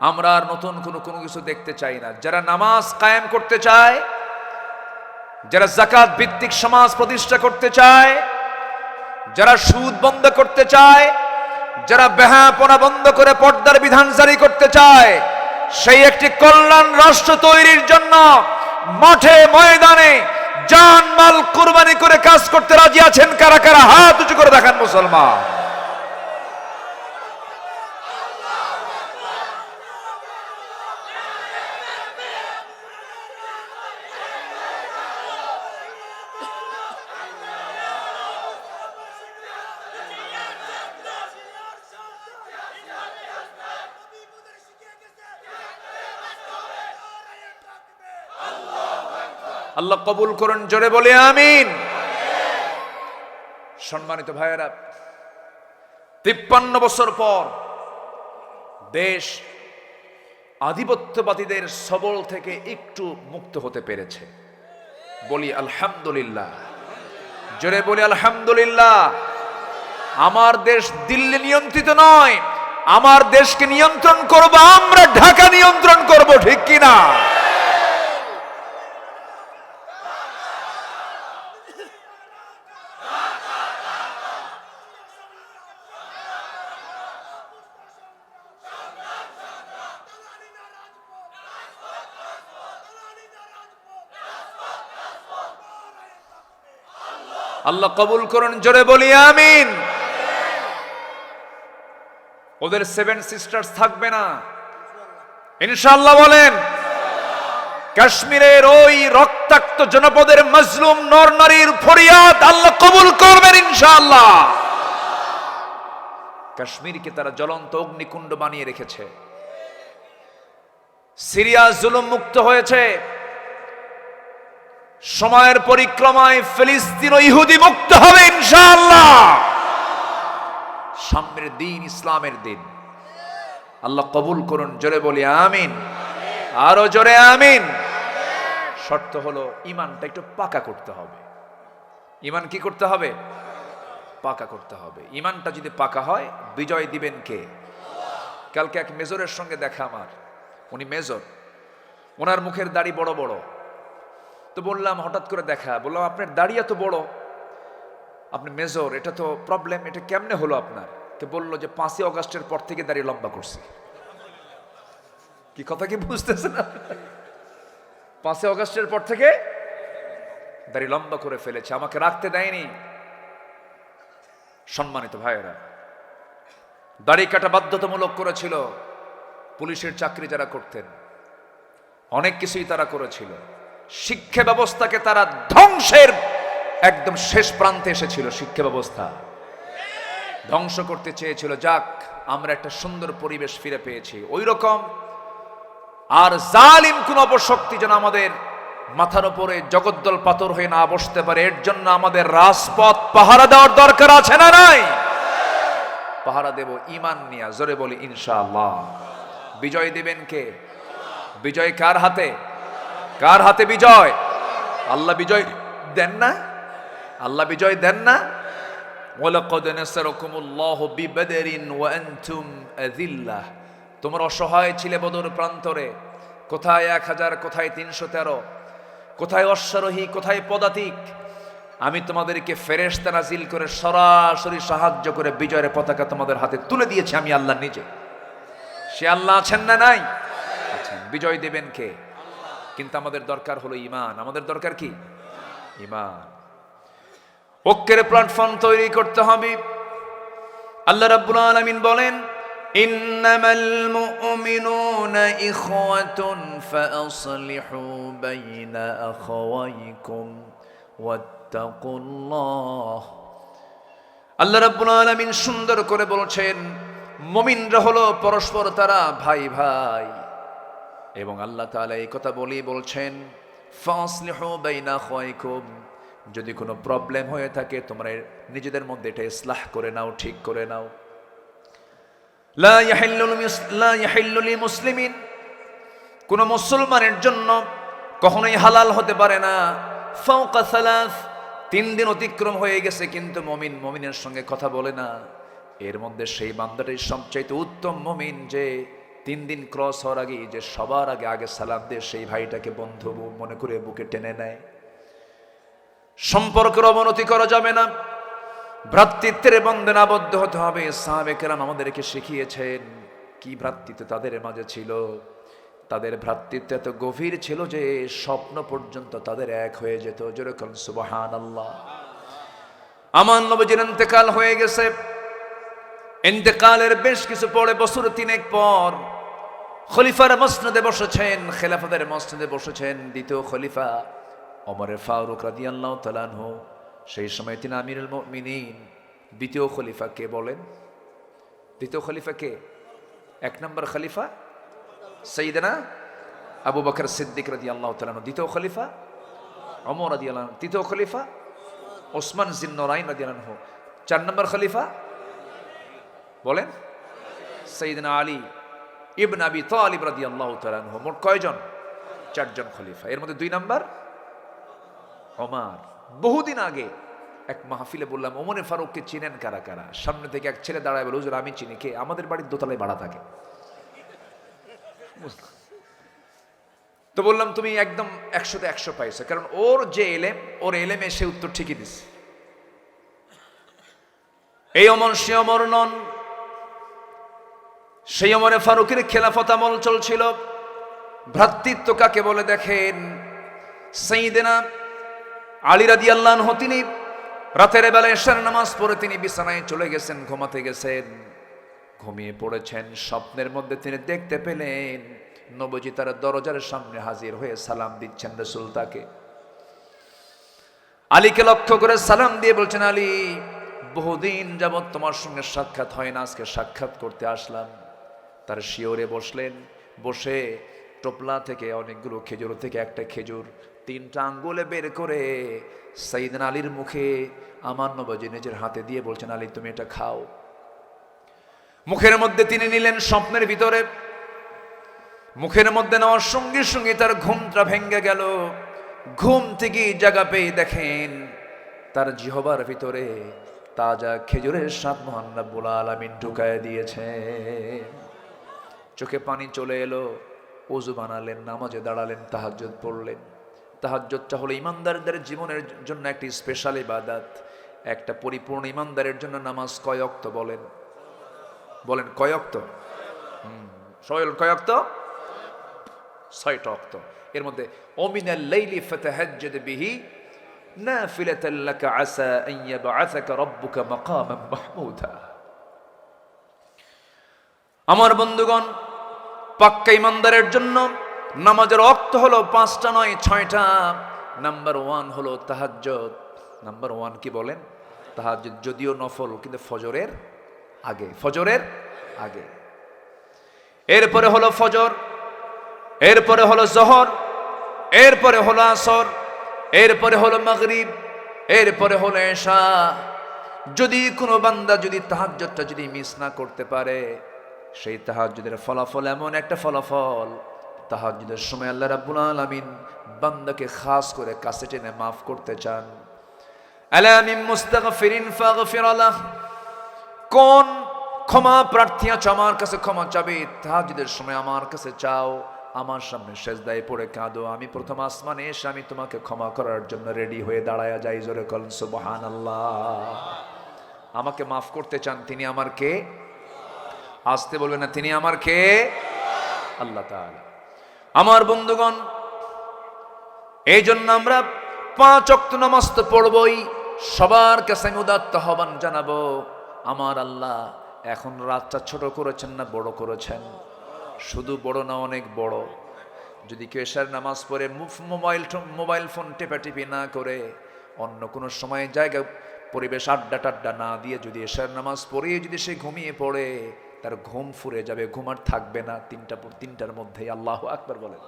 আমরা আর নতুন কোনো কিছু দেখতে চাই না। যারা নামাজ কায়েম করতে চায়, যারা যাকাত ভিত্তিক সমাজ প্রতিষ্ঠা করতে চায়, যারা সুদ বন্ধ করতে চায়, যারা বেহাপনা বন্ধ করে পর্দার বিধান জারি করতে চায়, সেই একটি কল্যাণ রাষ্ট্র তৈরির জন্য মাঠে ময়দানে জান মাল কুরবানি করে কাজ করতে রাজি আছেন কারা কারা? হাত উঁচু করে দেখান মুসলমান। আল্লাহ কবুল করুন, জোরে বলে আমিন। সম্মানিত ভাইয়েরা, 53 বছর পর দেশ আধিপত্যবাদীদের সবল থেকে একটু মুক্ত হতে পেরেছে। বলি আলহামদুলিল্লাহ, জোরে বলি আলহামদুলিল্লাহ। আমার দেশ দিল্লি নিয়ন্ত্রিত নয়, আমার দেশকে নিয়ন্ত্রণ করব আমরা, ঢাকা নিয়ন্ত্রণ করব, ঠিক কিনা? আল্লাহ কবুল করুন, জোরে বলি আমিন। ওদের 7 সিস্টার্স থাকবে না ইনশাআল্লাহ, বলেন। কাশ্মীরের ওই রক্তাক্ত জনপদের মজলুম নর নারীর ফরিয়াদ আল্লাহ কবুল করবেন ইনশাআল্লাহ। কাশ্মীরকে তারা জ্বলন্ত অগ্নিকুণ্ড বানিয়ে রেখেছে। সিরিয়া জুলুম মুক্ত হয়েছে, সময়ের পরিক্রমায় ফিলিস্তিন ও ইহুদি মুক্ত হবে ইনশাআল্লাহ। সামনের দিন ইসলামের দিন, আল্লাহ কবুল করুন, জোরে বলি আমিন। আরো জোরে আমিন। শর্ত হলো ঈমানটা একটু পাকা করতে হবে। ঈমান কি করতে হবে? পাকা করতে হবে। ঈমানটা যদি পাকা হয়, বিজয় দিবেন কে? কালকে এক মেজরের সঙ্গে দেখা আমার, উনি মেজর, ওনার মুখের দাড়ি বড় বড়। তো বললাম, হঠাৎ করে দেখা, বললাম আপনার দাড়ি এত বড়, আপনি মেজর, এটা তো প্রবলেম, এটা কেমনে হলো আপনার? তো বললো যে 5ই অগাস্টের পর থেকে দাড়ি লম্বা করছি। কি কথা কি বুঝতেছেন? 5ই অগাস্টের পর থেকে দাড়ি লম্বা করে ফেলেছে, আমাকে রাখতে দেয়নি। সম্মানিত ভাইয়েরা, দাড়ি কাটা বাধ্যতামূলক করেছিল পুলিশের চাকরি যারা করতেন, অনেক কিছুই তারা করেছিল। শিক্ষা ব্যবস্থাকে তারা ধ্বংসের একদম শেষ প্রান্তে এসেছিল। শিক্ষা ব্যবস্থা ধ্বংস করতে চেয়েছিল। যাক, আমরা একটা সুন্দর পরিবেশ ফিরে পেয়েছি। ওই রকম আর জালিম কোন অপশক্তি যেন আমাদের মাথার উপরে জগদ্দল পাথর হয়ে না বসতে পারে, এর জন্য আমাদের রাজপথ পাহারা দেওয়ার দরকার আছে না নাই? পাহারা দেব ঈমান নিয়া, জোরে বলি ইনশাআল্লাহ। বিজয় দিবেন কে? বিজয় কার হাতে? কার হাতে বিজয়? আল্লাহ বিজয় দেন না? আল্লাহ বিজয় দেন না? ওয়ালাকাদ নাসারাকুমুল্লাহু বিবদরিন ওয়া আনতুম আযিল্লাহ। তোমরা অসহায় ছিলে বদর প্রান্তরে, কোথায় 1000, কোথায় 313, কোথায় অশ্বারোহী, কোথায় পদাতিক। আমি তোমাদেরকে ফেরেশতা নাজিল করে সরাসরি সাহায্য করে বিজয়ের পতাকা তোমাদের হাতে তুলে দিয়েছি আমি আল্লাহ নিজে। সে আল্লাহ আছেন না নাই? বিজয় দেবেন কে? কিন্তু আমাদের দরকার হলো ঈমান। আমাদের দরকার কি? ঈমান। ঐক্যের প্ল্যাটফর্ম তৈরি করতে হবে। আল্লাহ রাব্বুল আলামিন বলেন, ইন্নামাল মুমিনুনা ইখওয়াতুন ফাআসলিহু বাইনা আখাওয়াইকুম ওয়াত্তাকুল্লাহ। আল্লাহ রাব্বুল আলামিন সুন্দর করে বলছেন, মুমিনরা হলো পরস্পর তারা ভাই ভাই। এবং আল্লাহ তাআলা এই কথা বলেই বলছেন, ফাআসলিহু বাইনা আখাওয়াইকুম, যদি কোনো প্রবলেম হয়ে থাকে তোমরা নিজেদের মধ্যে এটা ইসলাহ করে নাও, ঠিক করে নাও। লা ইয়াহিল্লু লিমুসলিমিন, কোন মুসলমানের জন্য কখনোই হালাল হতে পারে না, ফাওকা সালাস, 3 দিন অতিক্রম হয়ে গেছে কিন্তু মুমিনের সঙ্গে কথা বলে না, এর মধ্যে সেই বান্দাটাই সবচাইতে উত্তম মুমিন যে 3 দিন ক্রস হওয়ার আগে যে সবার আগে সালাম দিয়ে সেই ভাইটাকে বন্ধু মনে করে বুকে টেনে নেয়। সম্পর্কের অবনতি করা যাবে না, ভ্রাতৃত্বের বন্ধনে আবদ্ধ হতে হবে। সাহাবে কেরাম আমাদেরকে শিখিয়েছেন কি ভ্রাতৃত্ব তাদের মাঝে ছিল। তাদের ভ্রাতৃত্ব এত গভীর ছিল যে স্বপ্ন পর্যন্ত তাদের এক হয়ে যেত। যেরকম সুবহানাল্লাহ। আমার নবীর ইন্তেকাল হয়ে গেছে। ইন্তেকালের বেশ কিছু পরে, বছর 3 পর, খলিফার মসনদে বসেছেন, খেলাফতের মসনদে বসেছেন দ্বিতীয় খলিফা ওমর ফারুক রাদিয়াল্লাহু তাআলা আনহু। সেই সময় তিনি আমিরুল মুমিনিন। দ্বিতীয় খলিফা কে বলেন? দ্বিতীয় খলিফা কে? 1 নম্বর খলিফা সাইয়েদনা আবু বকর সিদ্দিক রাদিয়াল্লাহু তাআলা আনহু। দ্বিতীয় খলিফা ওমর রাদিয়াল্লাহু আনহু। তৃতীয় খলিফা ওসমান জিন্নুরাইন রাদিয়াল্লাহু আনহু। 4 নম্বর খলিফা বলেন? সাইয়েদনা আলী ইবনে আবি তালিব রাদিয়াল্লাহু তাআলা আনহু। মোট কয়জন? 4 জন খলিফা। এর মধ্যে 2 নম্বর ওমর। বহুদিন আগে এক মাহফিলে বললাম, ওমরে ফারুককে চিনেন কারা কারা? সামনে থেকে এক ছেলে দাঁড়ায় বলে, হুজুর আমি চিনি। কে? আমাদের বাড়ির দোতলায় ভাড়া থাকে। তো বললাম তুমি একদম 100তে 100 পাইছো, কারণ ওর যে এলেম, ওর এলেমে সে উত্তর ঠিকই দিচ্ছে। এই অমর সে অমর নন। সেই ওমরে ফারুকের খেলাফত আমল চলছিল। ভ্রাতৃত্ব কাকে বলে দেখেন। সাইয়েদনা আলী রাদিয়াল্লাহু আনহু তিনি রাতের বেলা এশার নামাজ পড়ে তিনি বিছানায় চলে গেছেন, ঘুমাতে গেছেন। ঘুমিয়ে পড়েছেন। স্বপ্নের মধ্যে তিনি দেখতে পেলেন নবীজি তার দরজার সামনে হাজির হয়ে সালাম দিচ্ছেন। রাসূল তাকে, আলীকে লক্ষ্য করে সালাম দিয়ে বলছেন, আলী বহুদিন যাবত তোমার সঙ্গে সাক্ষাৎ হয় না, আজকে সাক্ষাৎ করতে আসলাম। তার শিওরে বসলেন। বসে টোপলা থেকে অনেকগুলো খেজুর থেকে একটা খেজুর 3টা আঙ্গুলে বের করে সাইয়েদনা আলীর মুখে আমার নবীজি নিজের হাতে দিয়ে বলছেন, আলী তুমি এটা খাও। মুখের মধ্যে তিনি নিলেন। স্বপ্নের ভিতরে মুখের মধ্যে নেওয়ার সঙ্গে সঙ্গে তার ঘুমটা ভেঙে গেল। ঘুম থেকে জায়গা পেয়ে দেখেন তার জিহবার ভিতরে তাজা খেজুরের স্বাদ মহান রব্বুল আলামিন ঢুকায় দিয়েছে। চোখে পানি চলে এলো। ওযু বানালেন, নামাজে দাঁড়ালেন, তাহাজ্জুদ পড়লেন। তাহাজ্জুদটা হলো ইমানদারদের জীবনের জন্য একটি স্পেশাল ইবাদত। একটা পরিপূর্ণ ইমানদারের জন্য নামাজ কয় ওয়াক্ত বলেন? বলেন কয় ওয়াক্ত? সয়ল কয় ওয়াক্ত? 6টা ওয়াক্ত। এর মধ্যে ওমিনাল লাইলি ফাতাহাজ্জাদ বিহি নাফিলাতান লাকা আসা আন ইয়াবআসাকা রাব্বুকা মাকামান মাহমুদা। আমার বন্ধুগণ, পাক্কা ইমানদারের জন্য নামাজের ওয়াক্ত হলো 5টা নয় 6টা। নাম্বার 1 হলো তাহাজ্জুদ। নাম্বার 1 কি বলেন? তাহাজ্জুদ। যদিও নফল, কিন্তু ফজরের আগে। ফজরের আগে। এরপরে হলো ফজর, এরপরে হলো জোহর, এরপরে হলো আসর, এরপরে হলো মাগরিব, এরপরে হলো এশা। যদি কোনো বান্দা যদি তাহাজ্জুদটা যদি মিস না করতে পারে, সেই তাহাজ্জুদের ফলাফল এমন একটা ফলাফল, তাহাজ্জুদের সময় আল্লাহ রাব্বুল আলামিন বান্দাকে খাস করে কাছে টেনে মাফ করতে চান। আলা মিন মুস্তাগফিরিন ফাগফির লাহ। কোন ক্ষমা প্রার্থী আছো আমার কাছে ক্ষমা চাবে? তাহাজ্জুদের সময় আমার কাছে চাও, আমার সামনে সেজদায় পড়ে কাঁদো। আমি প্রথম আসমানে এসে আমি তোমাকে ক্ষমা করার জন্য রেডি হয়ে দাঁড়ায়া যাই। জোরে বলেন সুবহানাল্লাহ। আমাকে মাফ করতে চান, তিনি আমার কে? আসতে বলবেন না, তিনি আমার কে? আল্লাহ তাআলা। আমার বন্ধুগণ, এই জন্য আমরা 5 ওয়াক্ত নামাজ তো পড়বই। সবার কাছে আমি উদাত্ত আহ্বান জানাবো, আমার আল্লাহ এখন রাতটা ছোট করেছেন না বড় করেছেন? শুধু বড় না, অনেক বড়। যদি কেউ এশার নামাজ পড়ে মোবাইল ফোন টেপাটিপি না করে, অন্য কোনো সময় জায়গা পরিবেশ আড্ডা টাড্ডা না দিয়ে যদি এশার নামাজ পড়ে যদি সে ঘুমিয়ে পড়ে, তার ঘুম ফুরে যাবে, ঘুম আর থাকবে না। তিনটার মধ্যেই। আল্লাহু আকবার বলেন।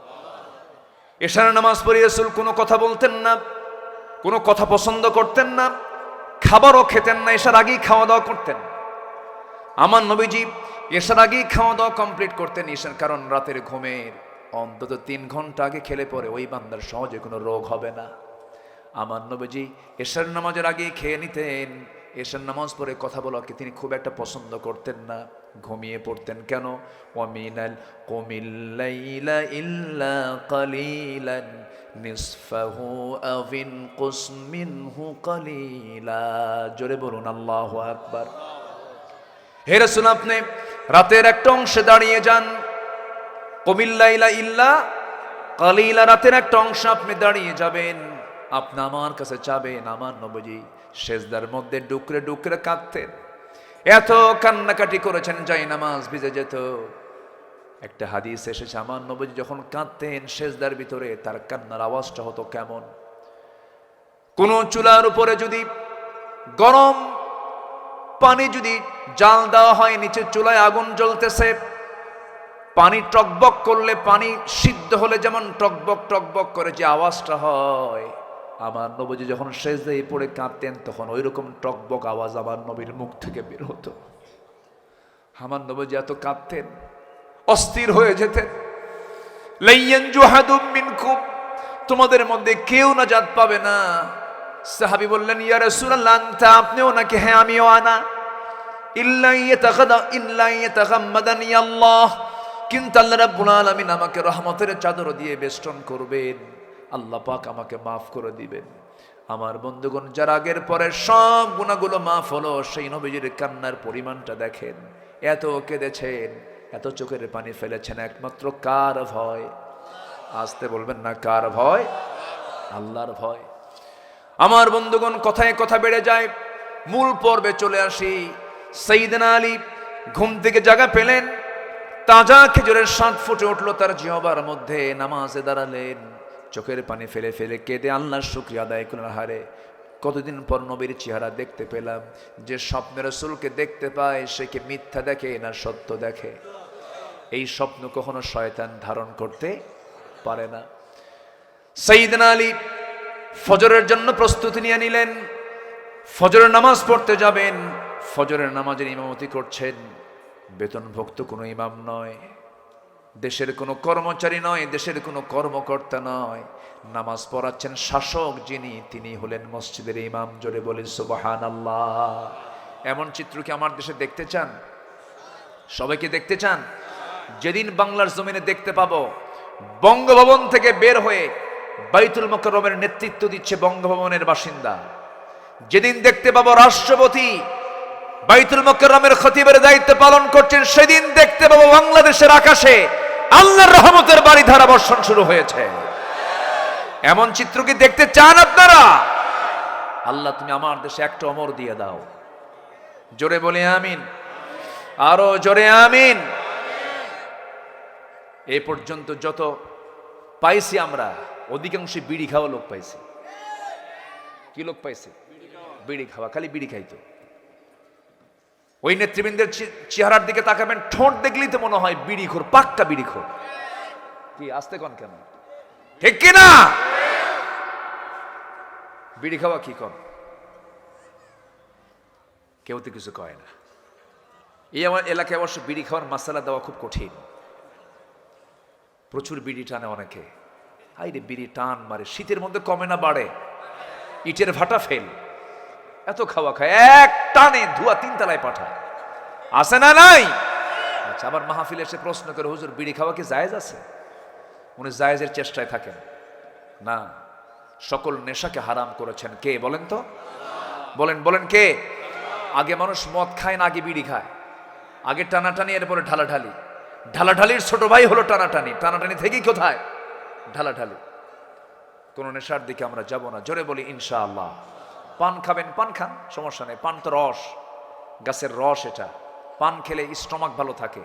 এশার নামাজ পড়ে রাসূল কোনো কথা বলতেন না, কোনো কথা পছন্দ করতেন না, খাবারও খেতেন না, এশার আগেই খাওয়া দাওয়া করতেন। আমার নবীজি এশার আগেই খাওয়া দাওয়া কমপ্লিট করতেন। এশার কারণ রাতের ঘুমের অন্তত 3 ঘন্টা আগে খেলে পরে ওই বান্দার সহজে কোনো রোগ হবে না। আমার নবীজি এশার নামাজের আগে খেয়ে নিতেন। এশার নামাজ পড়ে কথা বলাকে তিনি খুব একটা পছন্দ করতেন না, ঘুমিয়ে পড়তেন। কেন? ওয়ামিনাল কুমিল লাইলা ইল্লা কালিলান নিসফাহু আবিন কুস মিনহু কালিলা। জোরে বলুন আল্লাহু আকবার। হে রাসূল, আপনি রাতের একটা অংশে দাঁড়িয়ে যান। কুমিল লাইলা ইল্লা কালিলা, রাতের একটা অংশ আপনি দাঁড়িয়ে যাবেন, আপনি আমার কাছে চাবেন। আমার নবীজি সেজদার মধ্যে ডুকরে ডুকরে কাঁদতেন, এত কান্নাকাটি করেছেন যাই নামাজ ভিজে যেত। একটা হাদিস এসেছে, আমার নবীজি যখন কাঁদতেন সেজদার ভিতরে তার কান্নার আওয়াজটা হতো কেমন? কোন চুলার উপরে যদি গরম পানি যদি জাল দেওয়া হয়, নিচে চুলায় আগুন জ্বলতেছে, পানি টকবক করলে, পানি সিদ্ধ হলে যেমন টকবক টকবক করে যে আওয়াজটা হয়, আমার নবীজি যখন সেজদায় পড়ে কাঁদতেন তখন ওই রকম টকবক আওয়াজ আমার নবীর মুখ থেকে বের হতো। আমার নবীজি এত কাঁদতেন, অস্থির হয়ে যেতেন। লাইয়ানজু আহাদুম মিনকুম, তোমাদের মধ্যে কেউ নাজাত পাবে না। সাহাবী বললেন, ইয়া রাসূলুল্লাহ আনতা, আপনিও নাকি? হ্যাঁ, আমিও। আনা ইল্লা ইয়াতাগাম্মাদানি আল্লাহ, কিন্তু আল্লাহ রাব্বুল আলামিন আমাকে রহমতের চাদর দিয়ে বেষ্টন করবেন, আল্লাহ পাক আমাকে মাফ করে দিবেন। আমার বন্ধুগণ, যার আগের পরের সব গুনাহগুলো মাফ হলো, সেই নবীজির কান্নার পরিমাণটা দেখেন। এত কেঁদেছেন, এত চোখের পানি ফেলেছেন, একমাত্র কার ভয়? আসতে বলবেন না, কার ভয়? আল্লাহর ভয়। আমার বন্ধুগণ, কথায় কথা বেড়ে যায়, মূল পর্বে চলে আসি। সাইয়েদনা আলী ঘুম থেকে জাগা পেলেন, তাজা খেজুরের স্বাদ ফুটে উঠলো তার জিহ্বার মধ্যে। নামাজে দাঁড়ালেন, চোখের পানি ফেলে ফেলে কেঁদে আল্লাহর শুকরিয়া আদায় করলেন। হারে, কতদিন পর নবীর চেহারা দেখতে পেলাম। যে স্বপ্নে রাসূলকে দেখতে পায় সে কি মিথ্যা দেখে না সত্য দেখে? এই স্বপ্ন কখনো শয়তান ধারণ করতে পারে না। সাইয়েদনা আলী ফজরের জন্য প্রস্তুতি নিয়ে নিলেন, ফজরের নামাজ পড়তে যাবেন। ফজরের নামাজের ইমামতি করছেন বেতনভুক্ত কোনো ইমাম নয়, দেশের কোনো কর্মচারী নয়, দেশের কোনো কর্মকর্তা নয়। নামাজ পড়াচ্ছেন শাসক যিনি, তিনি হলেন মসজিদের ইমাম। জোরে বলি সুবহানাল্লাহ। এমন চিত্র কি আমার দেশে দেখতে চান? সবাইকে দেখতে চান? যেদিন বাংলার জমিনে দেখতে পাবো বঙ্গভবন থেকে বের হয়ে বাইতুল মুকাররমের নেতৃত্ব দিচ্ছে বঙ্গভবনের বাসিন্দা, যেদিন দেখতে পাবো রাষ্ট্রপতি বাইতুল মুকাররমের খতিবের দায়িত্ব পালন করছেন, সেদিন দেখতে পাবো বাংলাদেশের আকাশে আল্লাহর রহমতের বারিধারা বর্ষণ শুরু হয়েছে। এমন চিত্র কি দেখতে চান আপনারা? আল্লাহ, তুমি আমার দেশে একটা অমর দিয়ে দাও। জোরে বলে আমিন, আরো জোরে আমিন। এ পর্যন্ত যত পাইছি আমরা, অধিকাংশ বিড়ি খাওয়া লোক পাইছি। কি লোক পাইছে? বিড়ি খাওয়া, খালি বিড়ি খাইতো। ওই নেতৃবৃন্দের চেহারার দিকে তাকাবেন, ঠোঁট দেখলেই তো মনে হয় বিড়িখোর, পাক্কা বিড়িখোর। কি আসতে কন কেন? ঠিক কিনা? বিড়ি খাওয়া কি কন? কেউ তো কিছু কয় না। এই আমার এলাকায় অবশ্য বিড়ি খাওয়ার মাসালা দেওয়া খুব কঠিন। প্রচুর বিড়ি টানে অনেকে। হাইরে, বিড়ি টান মারে, শীতের মধ্যে কমে না বাড়ে? ইটের ভাটা ফেল, এত খাওয়া খায়, এক টানে ধোয়া 3 তলায় পাঠায়। আছে না নাই? আচ্ছা, আবার মাহফিলে এসে প্রশ্ন করে, হুজুর বিড়ি খাওয়া কি জায়েজ আছে? উনি জায়েজের চেষ্টায় থাকেন না। সকল নেশাকে হারাম করেছেন কে বলেন তো? বলেন বলেন কে? আগে মানুষ মদ খায় না, আগে বিড়ি খায়, আগে টানাটানি, এরপরে ঢালাঢালি। ঢালাঢালির ছোট ভাই হলো টানাটানি, টানাটানি থেকেই কোথায় ঢালাঢালি। কোন নেশার দিকে আমরা যাব না, জোরে বলি ইনশাআল্লাহ। পান খাবেন, পান খান, সমস্যা নেই। পান তো রস, গাছের রস, এটা পান খেলে স্টমাক ভালো থাকে,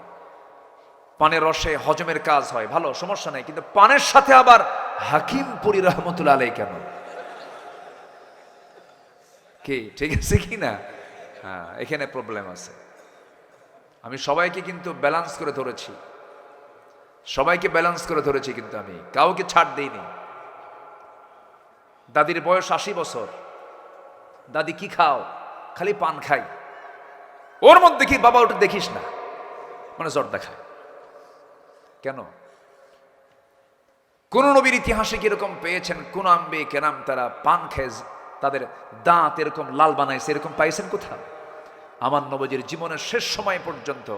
পানের রসে হজমের কাজ হয়, ভালো, সমস্যা নেই। কিন্তু পানের সাথে আবার হাকিম পুরি রহমতুল্লাহ আলাইহি কেন? কি ঠিক আছে কি না? হ্যাঁ, এখানে প্রবলেম আছে। আমি সবাইকে কিন্তু ব্যালেন্স করে ধরেছি, সবাইকে ব্যালেন্স করে ধরেছি, কিন্তু আমি কাউকে ছাড় দেইনি। দাদির বয়স 80 বছর, দাদি কি খাও? খালি পান খাই। ওর মধ্যে কি বাবা ওটা দেখিস না, মানে জর্দা খায় কেন? কোন নবীর ইতিহাসে কিরকম পেয়েছেন? কোন আম্বে কেরাম তারা পান খেয়ে তাদের দাঁত এরকম লাল বানাইছে, এরকম পাইছেন কোথাও? আমার নবীজির জীবনের শেষ সময় পর্যন্ত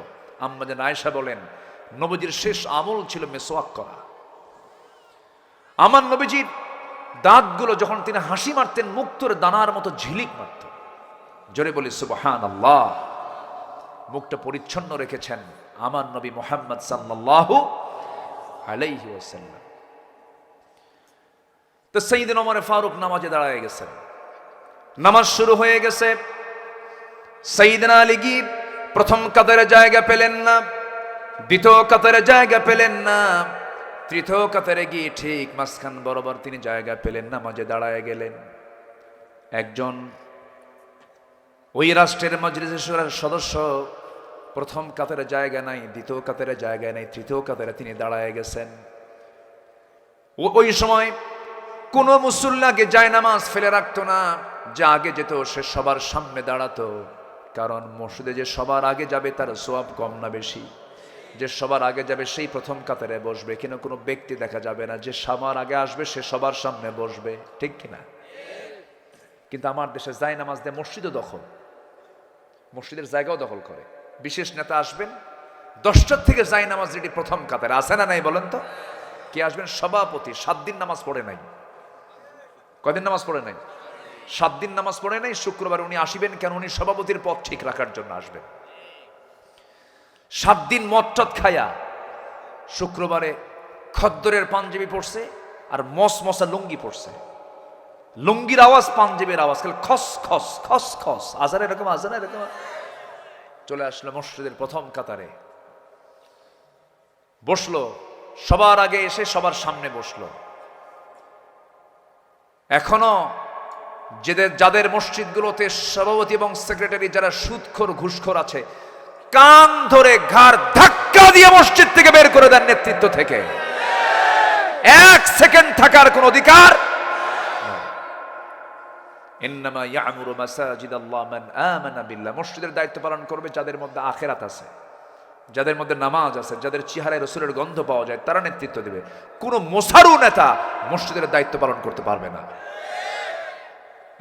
আম্মা জান আয়েশা বলেন, নবীজির শেষ আমল ছিল মেসওয়াক করা। আমার নবীজির দাঁতগুলো যখন তিনি হাসি মারতেন, মুক্তোর দানার মতো ঝিলিক মারত। জোরে বলি সুবহানাল্লাহ। মুখটা পরিচ্ছন্ন রেখেছেন আমার নবী মুহাম্মদ সাল্লাল্লাহু আলাইহি ওয়াসাল্লাম। তো সাইয়েদনা ওমর ফারুক নামাজে দাঁড়ায় গেছেন, নামাজ শুরু হয়ে গেছে। সাইয়েদনা আলী গিয়ে প্রথম কাতারে জায়গা পেলেন না, দ্বিতীয় কাতারে জায়গা পেলেন না, তৃতীয় কাতারে গিয়ে ঠিক মাঝখান বরাবর তিনি জায়গা পেলেন, নামাজে দাঁড়ায় গেলেন। একজন ওই রাষ্ট্রের মজলিসের শুরার সদস্য প্রথম কাতারে জায়গা নাই, দ্বিতীয় কাতারে জায়গা নাই, তৃতীয় কাতারে তিনি দাঁড়ায় গেছেন। ওই সময় কোন মুসল্লাকে জায়নামাজ ফেলে রাখতো না, যে আগে যেত সে সবার সামনে দাঁড়াতো। কারণ মসজিদে যে সবার আগে যাবে তার সওয়াব কম না বেশি? যে সবার আগে যাবে সেই প্রথম কাতারে বসবে, কিন্তু কোনো ব্যক্তি দেখা যাবে না, যে সবার আগে আসবে সে সবার সামনে বসবে, ঠিক কিনা? কিন্তু আমার দেশে জায়নামাজ দিয়ে মসজিদও দখল, মসজিদের জায়গাও দখল করে। বিশেষ নেতা আসবেন, 10টার থেকে জায়নামাজ রেডি প্রথম কাতারে, আছে না নাই বলেন তো? কে আসবেন? সভাপতি 7 দিন নামাজ পড়ে নাই। কয়দিন নামাজ পড়ে নাই? 7 দিন নামাজ পড়ে নাই। শুক্রবার উনি আসবেন কেন? উনি সভাপতির পদ ঠিক রাখার জন্য আসবেন। 7 দিন মদ খায়া শুক্রবারে খদ্দরের পাঞ্জাবি পড়ছে আর মশা লুঙ্গি পড়ছে। লুঙ্গির আওয়াজ, পাঞ্জাবির আওয়াজ, খালি খস খস খস খস, আজান এরকম, আজান এরকম। চলে আসলো মসজিদের প্রথম কাতারে, বসলো, সবার আগে এসে সবার সামনে বসলো। এখনো যাদের মসজিদগুলোতে সভাপতি এবং সেক্রেটারি যারা সুদখোর ঘুষখোর আছে, কান ধরে ঘাড় ধাক্কা দিয়ে মসজিদ থেকে বের করে দেন নেতৃত্ব থেকে। 1 সেকেন্ড থাকার কোন অধিকার। ইন্নামা ইয়ামুরু মাসাজিদাল্লাহ মান আমানা বিল্লাহ। মসজিদের দায়িত্ব পালন করবে যাদের মধ্যে আখিরাত আছে, যাদের মধ্যে নামাজ আছে, যাদের চেহারায় রাসূলের গন্ধ পাওয়া যায়, তারা নেতৃত্ব দেবে। কোন মোসারু নেতা মসজিদের দায়িত্ব পালন করতে পারবে না।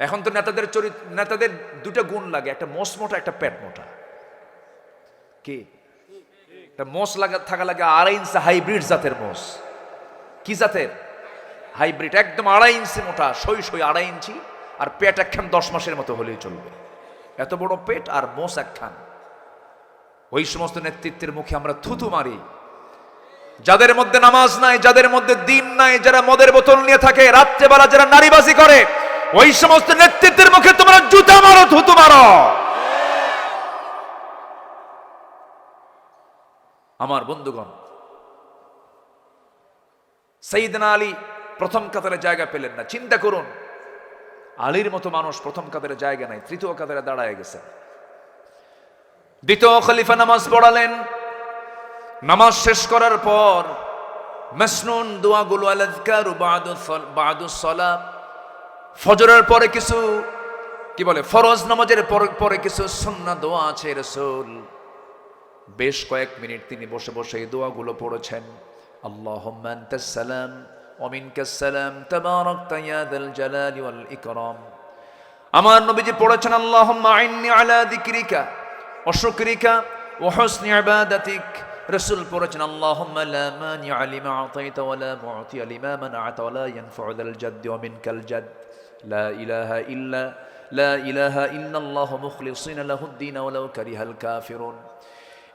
এখন তো নেতাদের দুটো গুণ লাগে, একটা মোষ মোটা, একটা পেট মোটা। কি? একটা মোষ থাকা লাগে 2.5 ইঞ্চি হাইব্রিড জাতের মোষ। কি জাতের? হাইব্রিড, একদম 2.5 ইঞ্চি মোটা, সই 2.5 ইঞ্চি, আর পেট একখান 10 মাসের মতো হলেই চলবে। এত বড় পেট আর মোষ একখান। ওই সমস্ত নেতৃত্বের মুখে আমরা থুতু মারি। যাদের মধ্যে নামাজ নাই, যাদের মধ্যে দিন নাই, যারা মদের বোতল নিয়ে থাকে, রাত্রেবেলা যারা নারীবাজি করে, ওই সমস্ত নেতৃত্বের মুখে তোমরা জুতা মারো, থুতু মারো। আমার বন্ধুগণ, সাইয়েদনা আলী প্রথম কাতারে জায়গা পেলেন না। চিন্তা করুন, আলীর মতো মানুষ প্রথম কাতারে জায়গা নাই, তৃতীয় কাতারে দাঁড়ায় গেছে। দ্বিতীয় খলিফা নামাজ পড়ালেন। নামাজ শেষ করার পর মাসনুন দোয়াগুলো, আল আযকারু বা'দুস সালাত, ফজরের পরে কিছু কি বলে, ফরজ নামাজের পরে কিছু সুন্নাত দোয়া আছে। রাসূল বেশ কয়েক মিনিট তিনি বসে বসে এই দোয়াগুলো পড়েছেন। আল্লাহুম্মা আনতাস সালাম ওয়া মিনকাস সালাম তাবারাকতা ইয়া যাল জালালি ওয়াল ইকরাম। আমার নবীজি পড়েছেন আল্লাহুম্মা আইন্নি আলা যিকরিকা ওয়া শুকরিকা ওয়া হুসনি ইবাদাতিক। রাসূল পড়েছেন আল্লাহুম্মা লা মানিআ লিমা আতাইতা ওয়া লা মু'তিয়া লিমা মানা'তা ওয়া লা ইয়ানফা'ু যাল জাদ্দি ওয়া মিনকাল জাদ। লা ইলাহা ইল্লাল্লাহু মুখলিসিনা লাহুদ-দীন ওয়া লাউ কারিহাল কাফিরুন।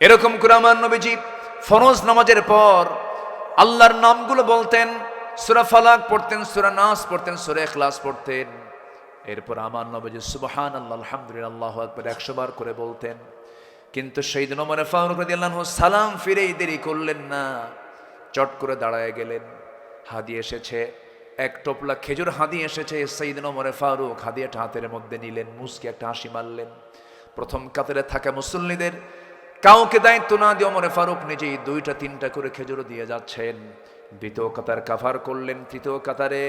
এরকম করে আমার নবীজি ফরজ নামাজের পর আল্লাহর নামগুলো বলতেন, সূরা ফালাক পড়তেন, সূরা নাস পড়তেন, সূরা ইখলাস পড়তেন। এরপর আমার নবীজি সুবহানাল্লাহ আলহামদুলিল্লাহ আল্লাহু আকবার 100 বার করে বলতেন। কিন্তু সাইয়েদনা ওমর ফারুক রাদিয়াল্লাহু আনহু সালাম ফিরেই দেরি করলেন না, চট করে দাঁড়ায় গেলেন। হাদি এসেছে, এক টোপলা খেজুর হাদি এসেছে। সাইয়েদনা ওমর ফারুক হাদিয়াটা হাতের মধ্যে নিলেন, মুস্কি একটা হাসি মারলেন। প্রথম কাতারে থাকা মুসল্লিদের কাউকে দায়িত্ব না দিয়ে ওমর ফারুক নিজেই 2টা 3টা করে খেজুর দিয়ে যাচ্ছেন। দ্বিতীয় কাতার কাভার করলেন, তৃতীয় কাতারে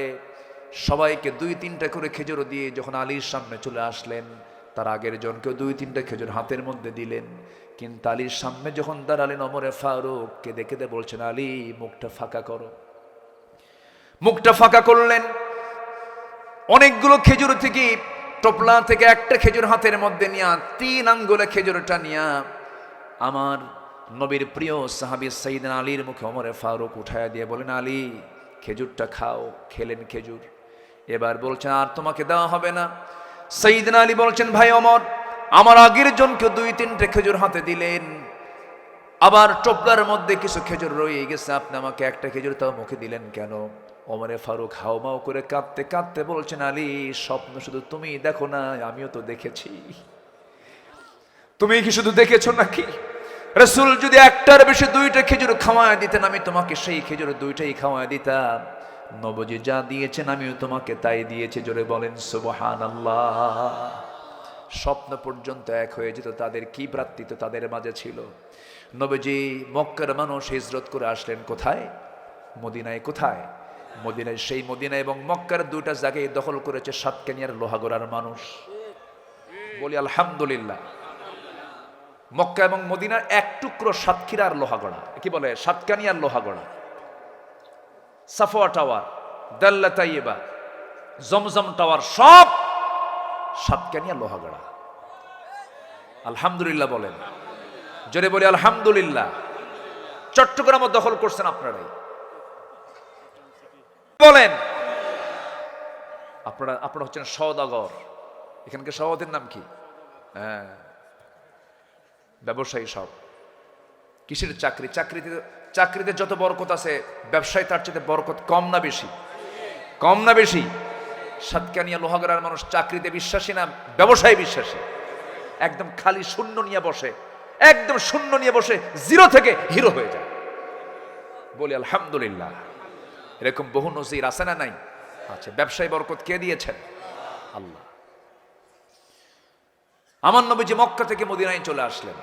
সবাইকে 2-3টা করে খেজুর দিয়ে যখন আলীর সামনে চলে আসলেন, তার আগের জনকেও 2-3টা খেজুর হাতের মধ্যে দিলেন। কিন্তু আলীর সামনে যখন দাঁড়ালেন ওমর ফারুক কেঁদে কেঁদে বলছেন, আলী মুখটা ফাঁকা করো। মুখটা ফাঁকা করলেন। অনেকগুলো খেজুর থেকে টোপলা থেকে একটা খেজুর হাতের মধ্যে নিয়া 3 আঙ্গুলে খেজুরটা নিয়া আমার নবীর প্রিয় সাহাবী সাইয়েদনা আলীর মুখে ওমর ফারুক উঠায়া দিয়ে বলেন, আলী খেজুরটা খাও। খেলেন খেজুর। এবার বলছেন, আর তোমাকে দেওয়া হবে না। সাইয়েদনা আলী বলছেন, ভাই ওমর, আমার আগের জনকে 2-3টে খেজুর হাতে দিলেন, আবার টোপলার মধ্যে কিছু খেজুর রয়ে গেছে, আপনি আমাকে একটা খেজুর তাও মুখে দিলেন কেন? ওমর ফারুক হাউমাউ করে কাঁদতে কাঁদতে বলছেন, আলী স্বপ্ন শুধু তুমি দেখো না, আমিও তো দেখেছি। তুমি কি শুধু দেখেছো নাকি? রাসূল যদি একটার বেশি 2টা খেজুর খাওয়ায় দিতেন, আমি তোমাকে সেই খেজুর 2টাই খাওয়ায় দিতাম। নবজি যা দিয়েছেন আমিও তোমাকে তাই দিয়েছি। জোরে বলেন সুবহানাল্লাহ। স্বপ্ন পর্যন্ত এক হয়ে যেত। তাদের কি ভ্রাতৃত্ব তাদের মাঝে ছিল। নবজি মক্কার মানুষ হিজরত করে আসলেন কোথায়? মদিনায়। কোথায়? মদিনায়। সেই মদিনা এবং মক্কার 2টা জায়গায় দখল করেছে সাতকানিয়ার লোহাগড়ার মানুষ। বলি আলহামদুলিল্লাহ। মক্কা এবং মদিনার এক টুকরো সাতক্ষীরার লোহাগড়া, কি বলে সাতকানিয়ার লোহাগড়া, সাফওয়া টাওয়ার, দাল্লা তাইয়্যিবা, জমজম টাওয়ার সব সাতকানিয়ার লোহাগড়া। আলহামদুলিল্লাহ বলেন, জোরে বলি আলহামদুলিল্লাহ। চট্টগ্রামও দখল করছেন আপনারাই। বলেন আপনারা হচ্ছেন সওদাগর। এখানকার সভাপতির নাম কি? হ্যাঁ, ব্যবসায়ী সব। কিসের চাকরি? চাকরিতে যত বরকত আছে, ব্যবসায় তার চেয়ে বরকত কম না বেশি? কম না বেশি? সাতকানিয়া লোহাগড়ার মানুষ চাকরিতে বিশ্বাসী না ব্যবসায় বিশ্বাসী? একদম খালি শূন্য নিয়ে বসে, একদম শূন্য নিয়ে বসে 0 থেকে হিরো হয়ে যায়। বলি আলহামদুলিল্লাহ। এরকম বহু নজির আছে না নাই? আচ্ছা, ব্যবসায় বরকত কে দিয়েছেন? আল্লাহ। আমার নবীজি মক্কা থেকে মদিনায় চলে আসলেন,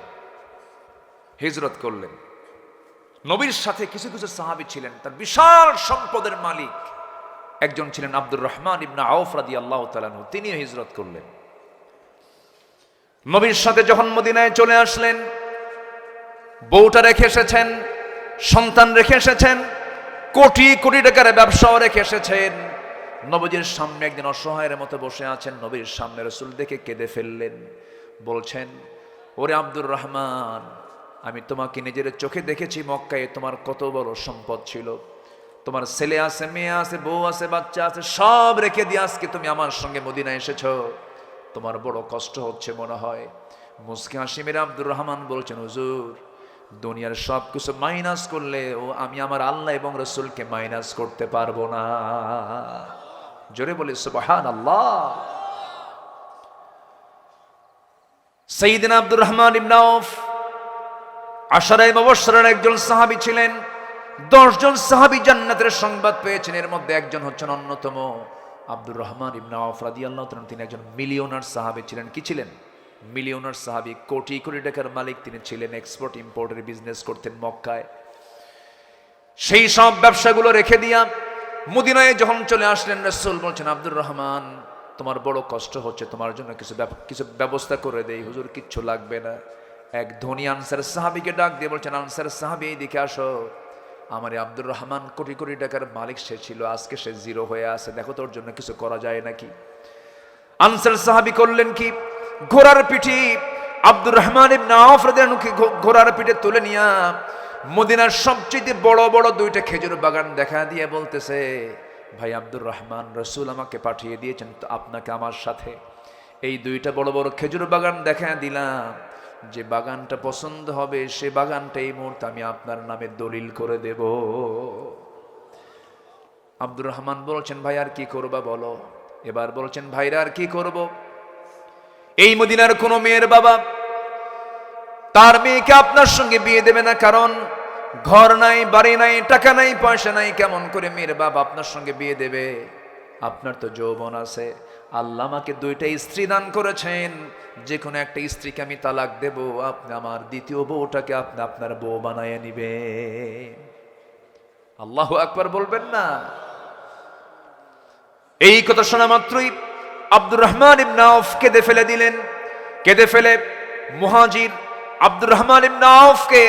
হিজরত করলেন। নবীর সাথে কিছু কিছু সাহাবী ছিলেন, তার বিশাল সম্পদের মালিক একজন ছিলেন আব্দুর রহমান ইবনে আউফ রাদিয়াল্লাহু তাআলা আনহু। তিনিও হিজরত করলেন। নবীর সাথে যখন মদিনায় চলে আসলেন, বউটা রেখে এসেছেন, সন্তান রেখে এসেছেন, কোটি কোটি টাকার ব্যবসাও রেখে এসেছেন। নবীজির সামনে একদিন অসহায়ের মতো বসে আছেন। নবীর সামনে রাসূল দেখে কেঁদে ফেললেন। বলছেন, ওরে আব্দুর রহমান, আমি তোমাকে নিজের চোখে দেখেছি মক্কায় তোমার কত বড় সম্পদ ছিল। তোমার ছেলে আছে, মেয়ে আছে, বউ আছে, বাচ্চা আছে, সব রেখে দিয়ে আজকে তুমি আমার সঙ্গে মদিনায় এসেছো। তোমার বড় কষ্ট হচ্ছে মনে হয়। মুস্কি হাসি মেরে আব্দুর রহমান বলছেন, হুজুর, দুনিয়ার সব কিছু মাইনাস করলে ও আমি আমার আল্লাহ এবং রাসূলকে মাইনাস করতে পারবো না। জোরে বলি সুবহানাল্লাহ। সাইয়েদনা আব্দুর রহমান ইবনে আউফ আশারায়ে মুবাশশিরার একজন সাহাবী ছিলেন। 10 জন সাহাবী জান্নাতের সংবাদ পেয়েছেন। এর মধ্যে একজন হচ্ছেন অন্যতম আব্দুর রহমান ইবনে আউফ রাদিয়াল্লাহু তাআলা। তিনি একজন মিলিয়নার সাহাবী ছিলেন। কি ছিলেন? মিলিয়নার সাহাবী, কোটি কোটি টাকার মালিক তিনি ছিলেন। এক্সপোর্ট ইম্পোর্টের বিজনেস করতেন মক্কায়। সেই সব ব্যবসাগুলো রেখে দিয়া মদিনায় যখন চলে আসলেন, রাসূল বলছেন, আব্দুর রহমান, তোমার বড় কষ্ট হচ্ছে, তোমার জন্য কিছু ব্যবস্থা করে দেই। হুজুর, কিচ্ছু লাগবে না। এক ধনী আনসার সাহাবীকে ডাক দিয়ে বলছেন, আনসার সাহাবী, এদিকে আসো। আমার আব্দুর রহমান কোটি কোটি টাকার মালিক সে ছিল, আজকে সে 0 হয়ে আছে, দেখো তোর জন্য কিছু করা যায় নাকি। আনসার সাহাবী করলেন কি, ঘোড়ার পিঠে আব্দুর রহমান ইবনে আউফ রাদিয়াল্লাহু আনহু ঘোড়ার পিঠে তুলে নিয়া মদিনার সবচেয়ে বড় বড় 2টা খেজুর বাগান দেখা দিয়ে বলতেছে, ভাই আব্দুর রহমান, রাসূল আমাকে পাঠিয়ে দিয়েছেন তো আপনাকে আমার সাথে এই 2টা বড় বড় খেজুর বাগান দেখা দিলাম। যে বাগানটা পছন্দ হবে সে বাগানটা এই মুহূর্তে আমি আপনার নামে দলিল করে দেব। আব্দুর রহমান বলছেন, ভাই আর কি করবা বলো? এবার বলছেন, ভাইরা আর কি করব? এই মদিনার কোন মেয়ের বাবা তার মেয়েকে আপনার সঙ্গে বিয়ে দেবে না, কারণ ঘর নাই, বাড়ি নাই, টাকা নাই, পয়সা নাই, কেমন করে মেয়ের বাবা আপনার সঙ্গে বিয়ে দেবে? আপনার তো যৌবন আছে, আল্লাহ আমাকে 2টা স্ত্রী দান করেছেন, যে কোনো একটা স্ত্রীকে আমি তালাক দেব, আপনি আমার দ্বিতীয় বউটাকে আপনি আপনার বউ বানায় নিবে। আল্লাহু আকবার বলবেন না? এই কথা শোনা মাত্রই আব্দুর রহমান ইবনে আউফ কেঁদে ফেলে দিলেন। কেঁদে ফেলে মুহাজির আব্দুর রহমান ইবনে আউফকে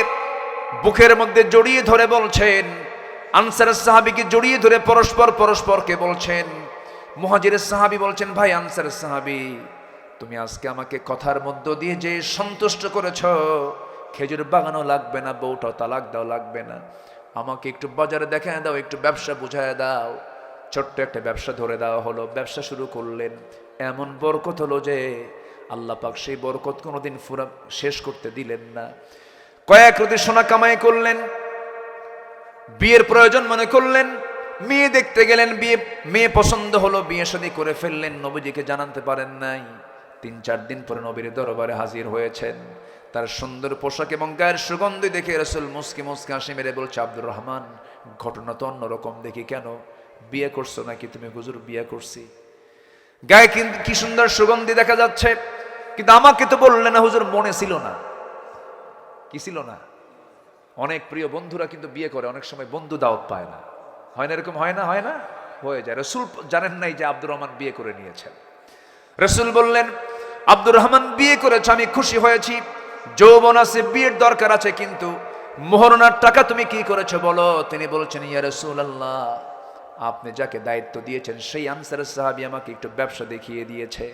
বুকের মধ্যে জড়িয়ে ধরে বলছেন, আনসারের সাহাবীকে জড়িয়ে ধরে পরস্পরকে বলছেন, মুহাজিরের সাহাবী বলছেন, ভাই আনসারের সাহাবী, তুমি আজকে আমাকে কথার মধ্য দিয়ে যে সন্তুষ্ট করেছ, খেজুর বাগানও লাগবে না, বউটাও তালাক দাও লাগবে না, আমাকে একটু বাজারে দেখায় দাও, একটু ব্যবসা বুঝায় দাও। ছোট্ট একটা ব্যবসা ধরে দেওয়া হলো, ব্যবসা শুরু করলেন। এমন বরকত হলো যে আল্লাহ পাক সেই বরকত কোনোদিন পুরা শেষ করতে দিলেন না। কয়েক রতি সোনা কামাই করলেন, বিয়ের প্রয়োজন মনে করলেন, মেয়ে দেখতে গেলেন, মেয়ে পছন্দ হলো, বিয়ে শাদী করে ফেললেন। নবীজিকে জানাতে পারেন নাই। 3-4 দিন পরে নবীর দরবারে হাজির হয়েছেন। তার সুন্দর পোশাক এবং গায়ের সুগন্ধি দেখে রাসূল মুস্কি মুস্কি হাসি মেরে বলছে, আব্দুর রহমান, ঘটনা তো অন্যরকম দেখি, কেন বিয়ে করছো নাকি তুমি? হুজুর বিয়ে করছি। গায়ে কিন্তু কি সুন্দর সুগন্ধি দেখা যাচ্ছে, কিন্তু আমাকে তো বললেন না হুজুর, মনে ছিল না। কি ছিল না? অনেক প্রিয় বন্ধুরা কিন্তু বিয়ে করে, অনেক সময় বন্ধু দাওয়াত পায় না, হয় না? এরকম হয় না? হয় না? হয়ে যায়। রাসূল জানেন নাই যে আব্দুর রহমান বিয়ে করে নিয়েছেন। রাসূল বললেন, আব্দুর রহমান বিয়ে করেছে, আমি খুশি হয়েছি, যৌবন আছে, বিয়ের দরকার আছে, কিন্তু মোহরনার টাকা তুমি কি করেছো বলো? তিনি বলছেন, ইয়া রাসূলুল্লাহ, আপনি যাকে দায়িত্ব দিয়েছেন সেই আনসারের সাহাবী আমাকে একটু ব্যবসা দেখিয়ে দিয়েছে।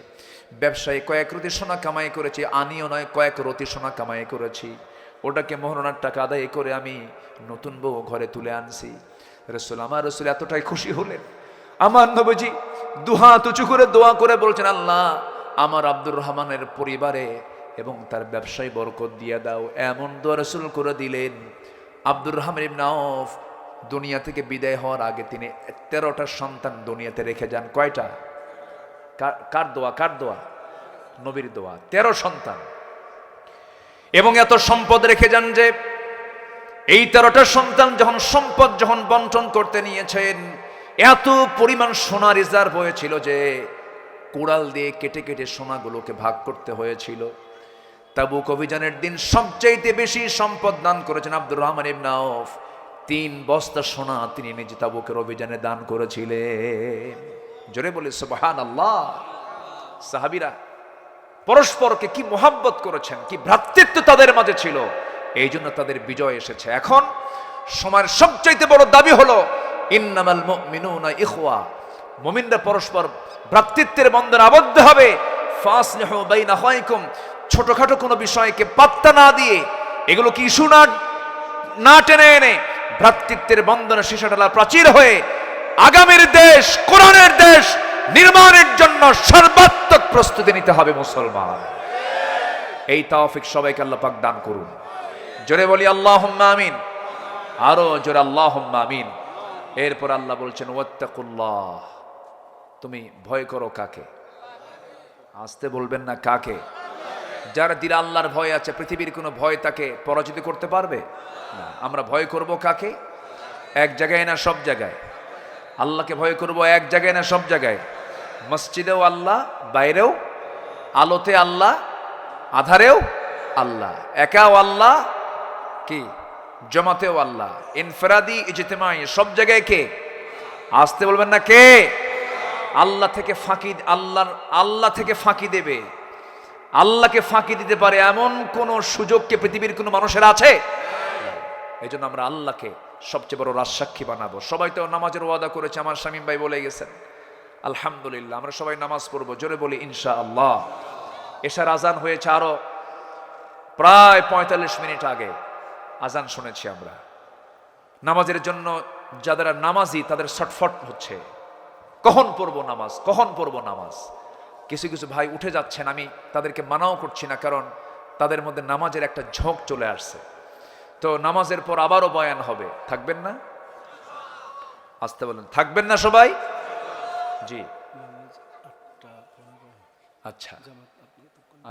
ব্যবসায় কয়েক রতি সোনা কামাই করেছি, আনিও নয়, কয়েক রতি সোনা কামাই করেছি, ওটাকে মোহরনার টাকা আদায় করে আমি নতুন বউ ঘরে তুলে আনছি। আমার রাসূল এতটাই খুশি হলেন, আমার নবীজি দুহাত উঁচু করে দোয়া করে বলছেন, আল্লাহ আমার আব্দুর রহমানের পরিবারে এবং তার ব্যবসায় বরকত দিয়ে দাও। এমন দোয়া রাসূল করে দিলেন। আব্দুর রহমান ইবনে আউফ দুনিয়া থেকে বিদায় হওয়ার আগে তিনি 13টা সন্তান দুনিয়াতে রেখে যান। কয়টা? কার দোয়া? কার দোয়া? নবীর দোয়া। 13 সন্তান, এবং এত সম্পদ রেখে যান যে এই 13টা সন্তান সম্পদ যখন বন্টন করতে নিয়েছেন, এত পরিমাণ সোনা রিজার্ভ হয়েছিল যে কুড়াল দিয়ে কেটে কেটে সোনাগুলোকে ভাগ করতে হয়েছিল। তাবুক অভিযানের দিন সবচাইতে বেশি সম্পদ দান করেছেন আব্দুর রহমান ইবনে আউফ। 3 বস্তা সোনা তিনি নিজে তাবুকের অভিযানে দান করেছিলেন। জোরে বলি সুবহানাল্লাহ। সাহাবীরা পরস্পরকে কি মোহাব্বত করেছেন, কি ভ্রাতৃত্ব তাদের মাঝে ছিল, এই জন্য তাদের বিজয় এসেছে। এখন সময়ের সবচাইতে বড় দাবি হলো ইন্নামাল মুমিনুনা ইখওয়া, মুমিনরা পরস্পর ভ্রাতৃত্বের বন্ধনে আবদ্ধ হবে। ফাসলিহু বাইনা আখাইকুম, ছোটখাটো কোনো বিষয়কে পাত্তা না দিয়ে, এগুলো কি ইস্যু না টেনে এনে ভ্রাতৃত্বের বন্ধনে শিশাডালা প্রাচীর হয়ে আগামীর দেশ, কোরআনের দেশ নির্মাণের জন্য সর্বাত্মক প্রস্তুতি নিতে হবে মুসলমান। এই তৌফিক সবাইকে আল্লাহ পাক দান করুন। জোরে বলি আল্লাহুম্মা আমিন। আরো জোরে আল্লাহুম্মা আমিন। এরপর আল্লাহ বলছেন, ওয়াত্তাকুল্লাহ, তুমি ভয় করো কাকে? আসতে বলবেন না, কাকে? যার দিলে আল্লাহর ভয় আছে, পৃথিবীর কোনো ভয় তাকে পরাজিত করতে পারবে না। আমরা ভয় করব কাকে? এক জায়গায় না সব জায়গায়? আল্লাহকে ভয় করব এক জায়গায় না সব জায়গায়? মসজিদেও আল্লাহ, বাইরেও, আলোতে আল্লাহ, আধারেও আল্লাহ, একাও আল্লাহ, কি জমাতেও আল্লাহ, ইনফরাদি ইজতিমাই, সব জায়গায় কে? আসতে বলবেন না, কে? আল্লাহ থেকে ফাঁকি, আল্লাহ থেকে ফাঁকি দেবে, আল্লাহকে ফাঁকি দিতে পারে এমন কোন সুযোগকে পৃথিবীর কোন মানুষের আছে? এই জন্য আমরা আল্লাহকে সবচেয়ে বড় রাজসাক্ষী বানাবো। সবাই তো নামাজের ওয়াদা করেছে, আমার শামীম ভাই বলে গেছেন। আলহামদুলিল্লাহ, আমরা সবাই নামাজ পড়বো। জোরে বলি ইনশাআল্লাহ। এশার আজান হয়েছে আরো প্রায় 45 মিনিট আগে আজান শুনেছি আমরা। নামাজের জন্য যারা নামাজি তাদের ছটফট হচ্ছে, কখন পড়বো নামাজ, কখন পড়বো নামাজ। কিছু কিছু ভাই উঠে যাচ্ছেন, আমি তাদেরকে মানাও করছি না, কারণ তাদের মধ্যে নামাজের একটা ঝোঁক চলে আসছে। তো নামাজের পর আবারও বয়ান হবে, থাকবেন না? আসতে বলেন, থাকবেন না সবাই? জি, আচ্ছা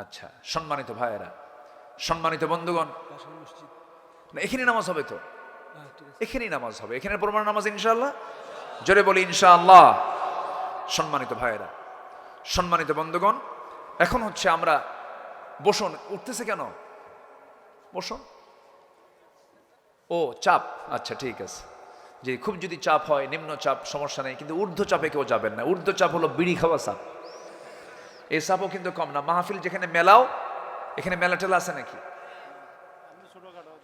আচ্ছা। সম্মানিত ভাইয়েরা, সম্মানিত বন্ধুগণ, না এখানে নামাজ হবে তো? এখানেই নামাজ হবে, এখানে প্রমাণ নামাজ ইনশাআল্লাহ। জোরে বলি ইনশাআল্লাহ। সম্মানিত ভাইয়েরা, সম্মানিত বন্ধুগণ, এখন হচ্ছে আমরা বসুন। উঠতেছে কেন? বসুন। ও চাপ, আচ্ছা ঠিক আছে। যে খুব যদি চাপ হয়, নিম্ন চাপ সমস্যা নেই, কিন্তু ঊর্ধ্ব চাপে কেউ যাবেন না। ঊর্ধ্ব চাপ হলো বিড়ি খাওয়া চাপ। এই চাপও কিন্তু কম না। মাহফিল যেখানে মেলাও, এখানে মেলা টেলা আছে নাকি?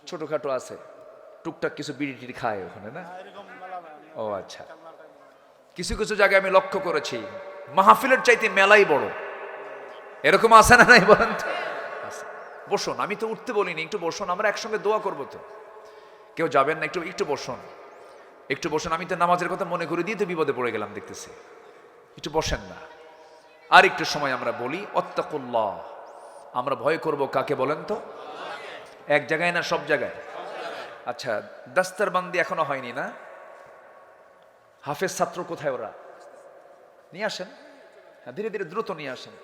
ছোটখাটো আছে, টুকটাক কিছু বিড়ি টিড়ি খায় ওখানে না? ও আচ্ছা। কিছু কিছু জায়গায় আমি লক্ষ্য করেছি মাহফিলের চাইতে মেলাই বড়, এরকম আছে না নাই বলেন তো? বসুন, আমি তো উঠতে বলিনি, একটু বসুন, আমরা একসঙ্গে দোয়া করবো তো। কেউ যাবেন না? একটু একটু বসুন, একটু বসুন। আমি তো নামাজের কথা মনে করে দিয়ে তো বিপদে পড়ে গেলাম দেখতেছি। একটু বসেন না? আর একটু সময় আমরা বলি অত্তাকুল্লাহ। আমরা ভয় করব কাকে বলেন তো? এক জায়গায় না সব জায়গায়? আচ্ছা, দাস্তারবান্দি এখনো হয়নি না? হাফেজ ছাত্র কোথায় ওরা? নিয়ে আসেন, হ্যাঁ ধীরে ধীরে দ্রুত নিয়ে আসেন,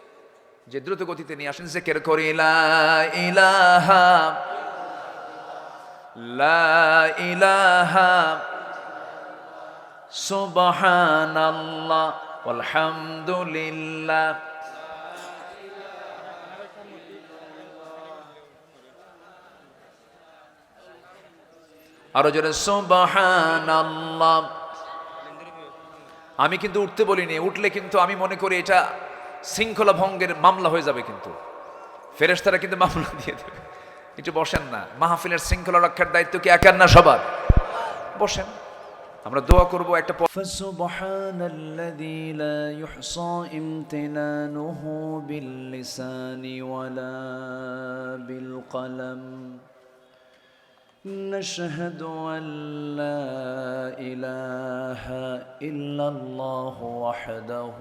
যে দ্রুত গতিতে নিয়ে আসেন। জিকির করি লা ইলাহা লা ইলাহা সুবহানাল্লাহ আলহামদুলিল্লাহ। আরো জোরে সুবহানাল্লাহ। আমি কিন্তু উঠতে বলিনি, উঠলে কিন্তু আমি মনে করি এটা শৃঙ্খলা ভঙ্গের মামলা হয়ে যাবে, কিন্তু ফেরেশতারা কিন্তু মামলা দিয়ে দেবে। একটু বসেন না? মাহফিলের শৃঙ্খলা রক্ষার দায়িত্ব কি একার না সবার? বসেন, আমরা দোয়া করব একটা। ফাসুবহানাল্লাযী লা ইহসা ইমতিনানুহু বিল লিসানি ওয়ালা বিল কলম। نشهد أن لا إله إلا الله وحده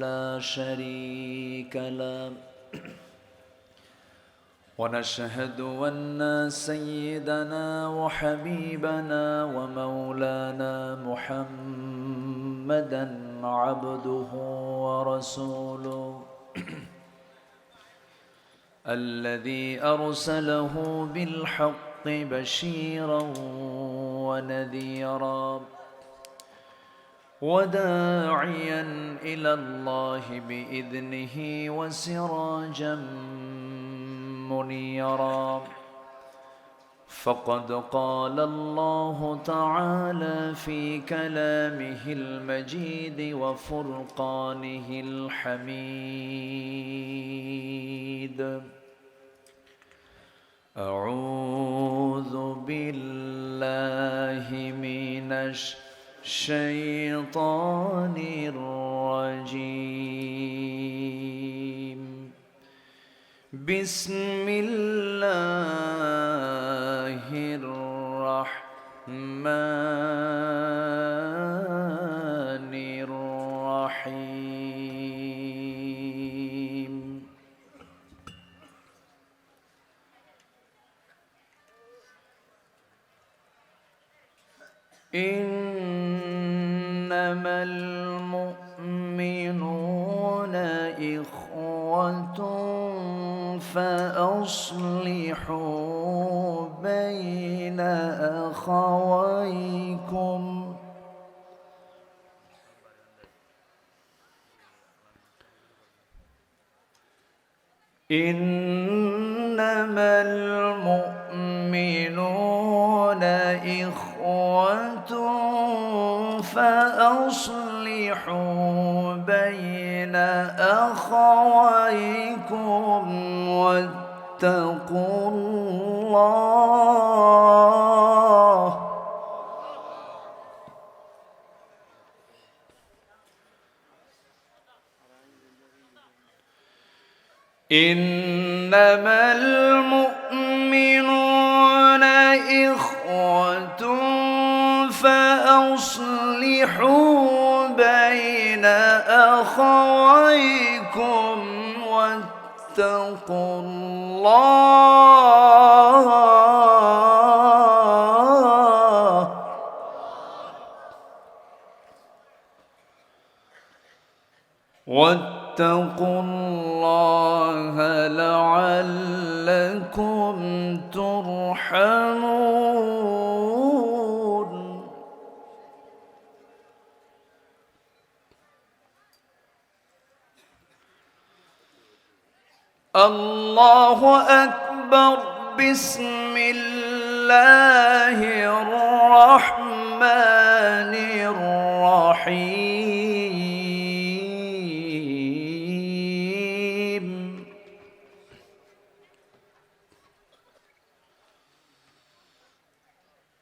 لا شريك له ونشهد أن سيدنا وحبيبنا ومولانا محمدا عبده ورسوله الذي أرسله بالحق بشيرا ونذيرا وداعيا إلى الله بإذنه وسراجا منيرا. فقد قال الله تعالى في كلامه المجيد وفرقانه الحميد: أعوذ بالله من الشيطان الرجيم. بسم الله الرحمن الرحيم. إنما المؤمنون إخوة فأصلحوا بين أخويكم. إنما المؤمنون إخوة فأصلحوا بين أخويكم واتقوا الله. إنما المؤمنون إخوة فأصلحوا بين أخويكم واتقوا الله واتقوا الله لعلكم ترحمون. الله أكبر. بسم الله الرحمن الرحيم.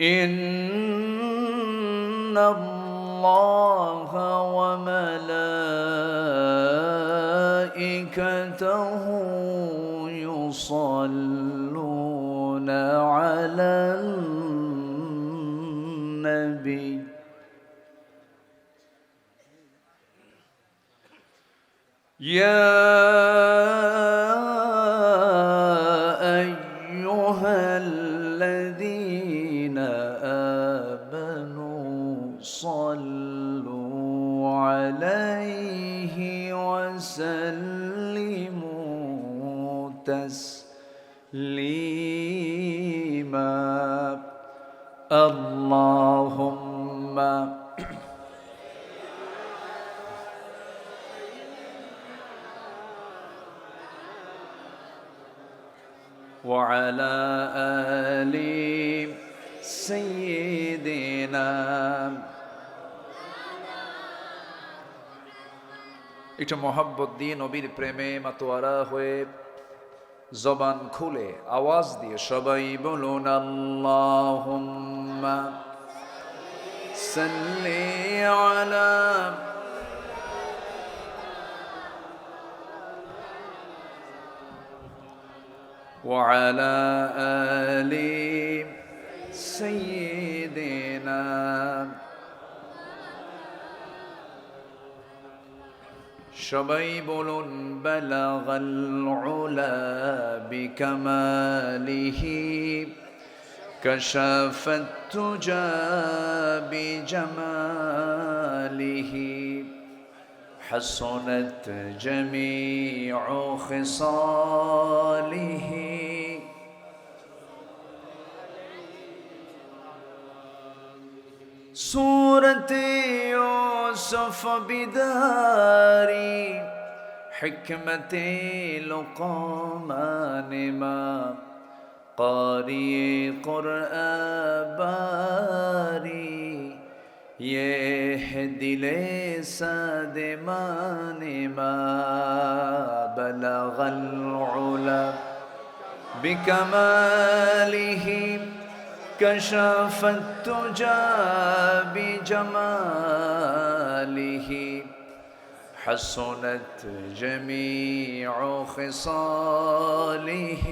إن الله وملائكته يصلون على النبي يا أيها الذين آمنوا صلوا عليه وسلموا تسليما. اللهم وعلى آل سيدنا। একটু মহব্বত দিয়ে নবীর প্রেমে মাতোয়ারা হয়ে জবান খুলে আওয়াজ দিয়ে সবাই বলুন আল্লাহুম্মা সাল্লি আলা وعلى آل سيدنا সবাই বলুন বালাগাল উলা বিকামালিহি কাশাফাত তুজা বিজামালিহি حسنت جميع خصاله سورة يوسف بداري حكمة لقمان ما قارئ قرآن باري یہ دل سادمان ما بلغ العلا بكماله كشف التجا بجماله حسنت جميع خصاله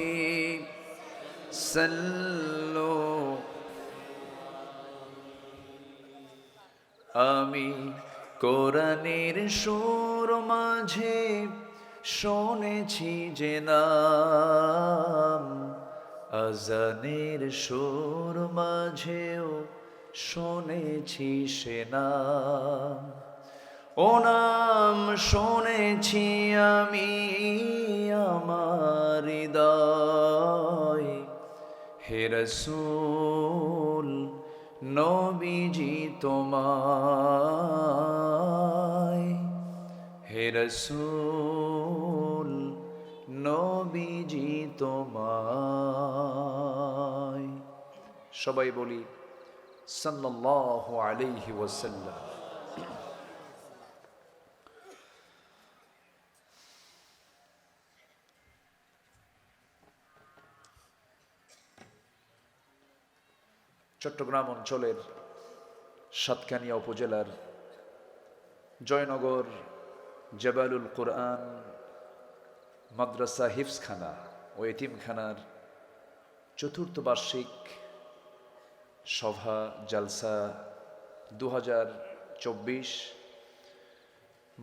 صلوا আমি কোরআনের সুর মাঝে শুনেছি যে নাম, আজানের সুর মাঝেও শুনেছি সে নাম। ও নাম শুনেছি আমি আমার হৃদয়, হে রাসূল নবীজি তোমায়, হে রাসূল নবীজি তোমায়। সবাই বলি সাল্লাল্লাহু আলাইহি ওয়াসাল্লাম। চট্টগ্রাম অঞ্চলের সাতকানিয়া উপজেলার জয়নগর জাবালুল কুরআন মাদ্রাসা হিফজখানা ও এতিমখানার চতুর্থ বার্ষিক সভা জালসা 2024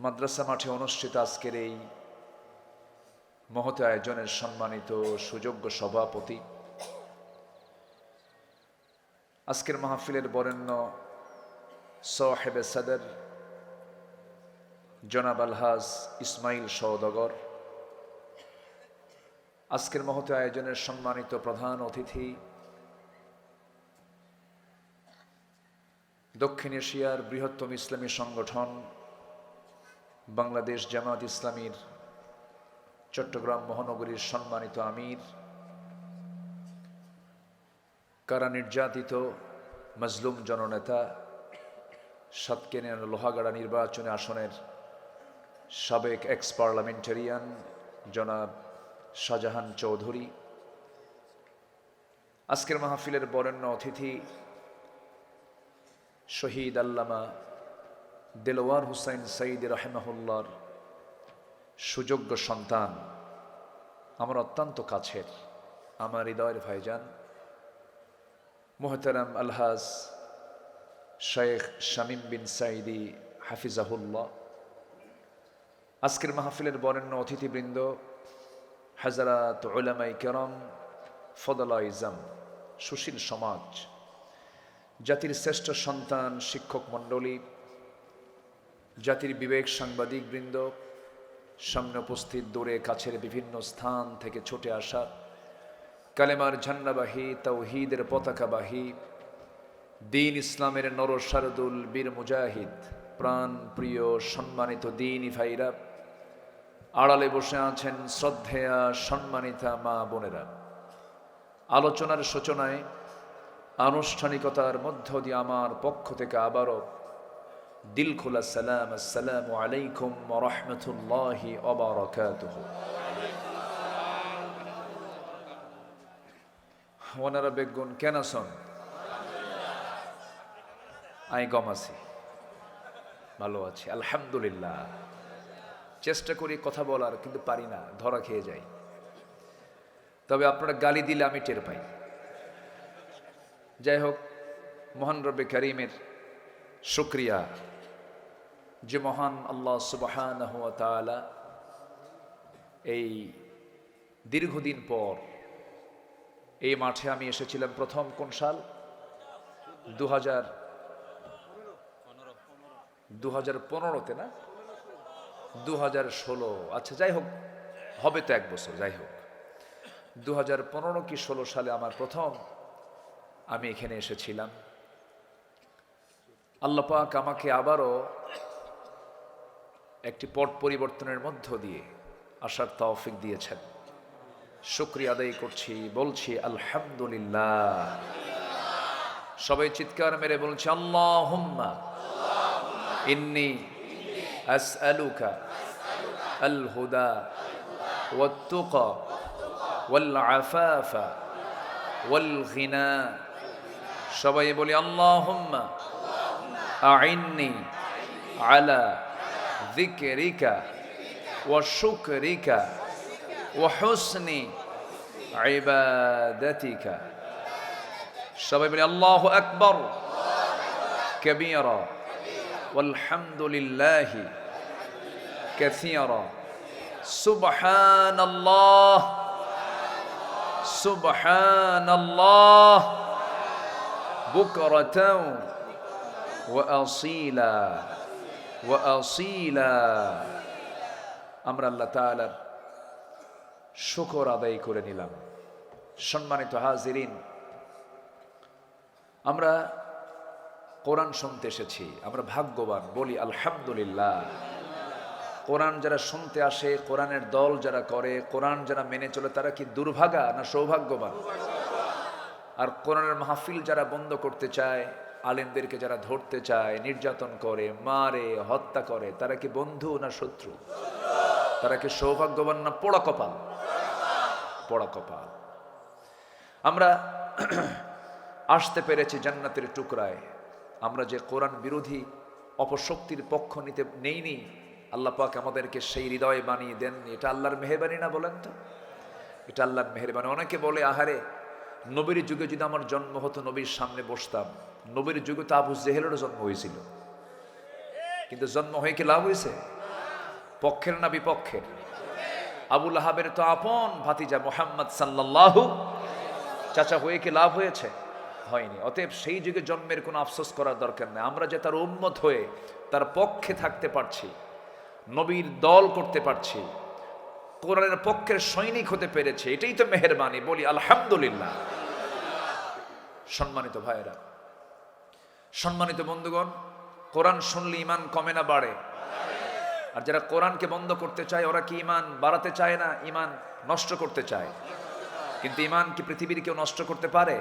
মাদ্রাসা মাঠে অনুষ্ঠিত আজকের এই মহৎ আয়োজনের সম্মানিত সুযোগ্য সভাপতি, আজকের মাহফিলের বরেণ্য সাহেবে সাদর জনাব আলহাজ ইসমাইল সওদাগর, আজকের মহৎ আয়োজনের সম্মানিত প্রধান অতিথি, দক্ষিণ এশিয়ার বৃহত্তম ইসলামী সংগঠন বাংলাদেশ জামাত ইসলামীর চট্টগ্রাম মহানগরীর সম্মানিত আমির, কারা নির্যাতিত মজলুম জননেতা, সাতকেনিয়া লোহাগাড়া নির্বাচনী আসনের সাবেক এক্স পার্লামেন্টারিয়ান জনাব শাহজাহান চৌধুরী, আজকের মাহফিলের বরেণ্য অতিথি শহীদ আল্লামা দেলোয়ার হুসাইন সাঈদী রাহিমাহুল্লাহর সুযোগ্য সন্তান, আমার অত্যন্ত কাছের, আমার হৃদয়ের ভাইজান মুহতারাম আলহাজ শেখ শামীম বিন সাঈদী হাফিজাহুল্লাহ, আজকের মাহফিলের বরেণ্য অতিথিবৃন্দ, হাজারাত উলামায়ে কেরাম, ফদলায়ে ইজম, সুশীল সমাজ, জাতির শ্রেষ্ঠ সন্তান, শিক্ষক মণ্ডলী, জাতির বিবেক সাংবাদিক বৃন্দ, সামনে উপস্থিত দূরে কাছের বিভিন্ন স্থান থেকে ছুটে আসা কালেমার ঝান্ডাবাহী, তাওহীদের পতাকাবাহী, দ্বীন ইসলামের নরসারদুল বীর মুজাহিদ, প্রাণ প্রিয় সম্মানিত দ্বীনি ভাইরা, আড়ালে বসে আছেন শ্রদ্ধেয়া সম্মানিতা মা বোনেরা, আলোচনার সূচনায় আনুষ্ঠানিকতার মধ্য দিয়ে আমার পক্ষ থেকে আবারও দিল খোলা সালাম, আসসালামু আলাইকুম ওয়া রাহমাতুল্লাহি ওয়া বারাকাতুহু। ওনারা বেগুন কেন আছেন? আই গম আছি, ভালো আছি আলহামদুলিল্লাহ। চেষ্টা করি কথা বলার, কিন্তু পারি না, ধরা খেয়ে যাই। তবে আপনারা গালি দিলে আমি টের পাই। যাই হোক, মহান রব্বে কারীমের শুকরিয়া যে মহান আল্লাহ সুবহানাহু ওয়া তাআলা এই দীর্ঘদিন পর এই মাঠে আমি এসেছিলাম প্রথম কোন সাল? 2015-তে না, 2016, আচ্ছা যাই হোক, হবে তো এক বছর। যাই হোক, 2015 কি 16 সালে আমার প্রথম আমি এখানে এসেছিলাম। আল্লাহ পাক আমাকে আবারও একটি পট পরিবর্তনের মধ্য দিয়ে আসার তৌফিক দিয়েছেন। শুকরিয়া আদায় করছি, বলছি আলহামদুলিল্লাহ। সবাই চিৎকার মেরে বলছি আল্লাহুম্মা ইন্নী আসআলুকা আল হুদা ওয়াত তুকা ওয়াল আফাফা ওয়াল গিনা। সবাই বলি আল্লাহুম্মা আইন্নি আলা যিকরিকা ওয়া শুকরিকা ওয়া হুসনি ইবাদাতিকা। সবাই বলি আল্লাহু আকবার কাবীরা ওয়ালহামদুলিল্লাহি কাসীরা সুবহানাল্লাহ সুবহানাল্লাহ বুকরাতাও ওয়া আসীলা ওয়া আসীলা। আমরা আল্লাহ তাআলার শুকর আদায় করে নিলাম। সম্মানিত হাজিরিন, আমরা কোরআন শুনতে এসেছি, আমরা ভাগ্যবান, বলি আলহামদুলিল্লাহ। কোরআন যারা শুনতে আসে, কোরআনের দল যারা করে, কোরআন যারা মেনে চলে, তারা কি দুর্ভাগা না সৌভাগ্যবান? আর কোরআনের মাহফিল যারা বন্ধ করতে চায়, আলেমদেরকে যারা ধরতে চায়, নির্যাতন করে, মারে, হত্যা করে, তারা কি বন্ধু না শত্রু? তারা কি সৌভাগ্যবান না পোড়া কপাল? পোড়া কপাল। আমরা আসতে পেরেছি জান্নাতের টুকরায়। আমরা যে কোরআন বিরোধী অপশক্তির পক্ষ নিতে নেইনি, আল্লাহ পাক আমাদেরকে সেই হৃদয় বানিয়ে দেননি। এটা আল্লাহর মেহেরবানি না? বলেন তো, এটা আল্লাহর মেহেরবানি। অনেকে বলে, আহারে নবীর যুগে যদি আমার জন্ম হতো, নবীর সামনে বসতাম। নবীর যুগে তো আবু জেহেলেরও জন্ম হয়েছিল, কিন্তু জন্ম হয়ে কি লাভ হয়েছে? পক্ষের না বিপক্ষের? আবু লাহাবের তো আপন ভাতিজা মুহাম্মদ সাল্লাল্লাহু, চাচা হয়ে কি লাভ হয়েছে? হয়নি। অতএব সেই যুগে জন্মের কোনো আফসোস করার দরকার নেই। আমরা যে তার উম্মত হয়ে তার পক্ষে থাকতে পারছি, নবীর দল করতে পারছি, কোরআনের পক্ষের সৈনিক হতে পেরেছে, এটাই তো মেহেরবানি, বলি আলহামদুলিল্লাহ। সম্মানিত ভাইয়েরা, সম্মানিত বন্ধুগণ, কোরআন শুনলে ইমান কমে না বাড়ে? আর যারা কোরআনকে বন্ধ করতে চায় ওরা কি ইমান বাড়াতে চায় না, ইমান নষ্ট করতে চায়? কিন্তু ইমান কি পৃথিবীর কেউ নষ্ট করতে পারে?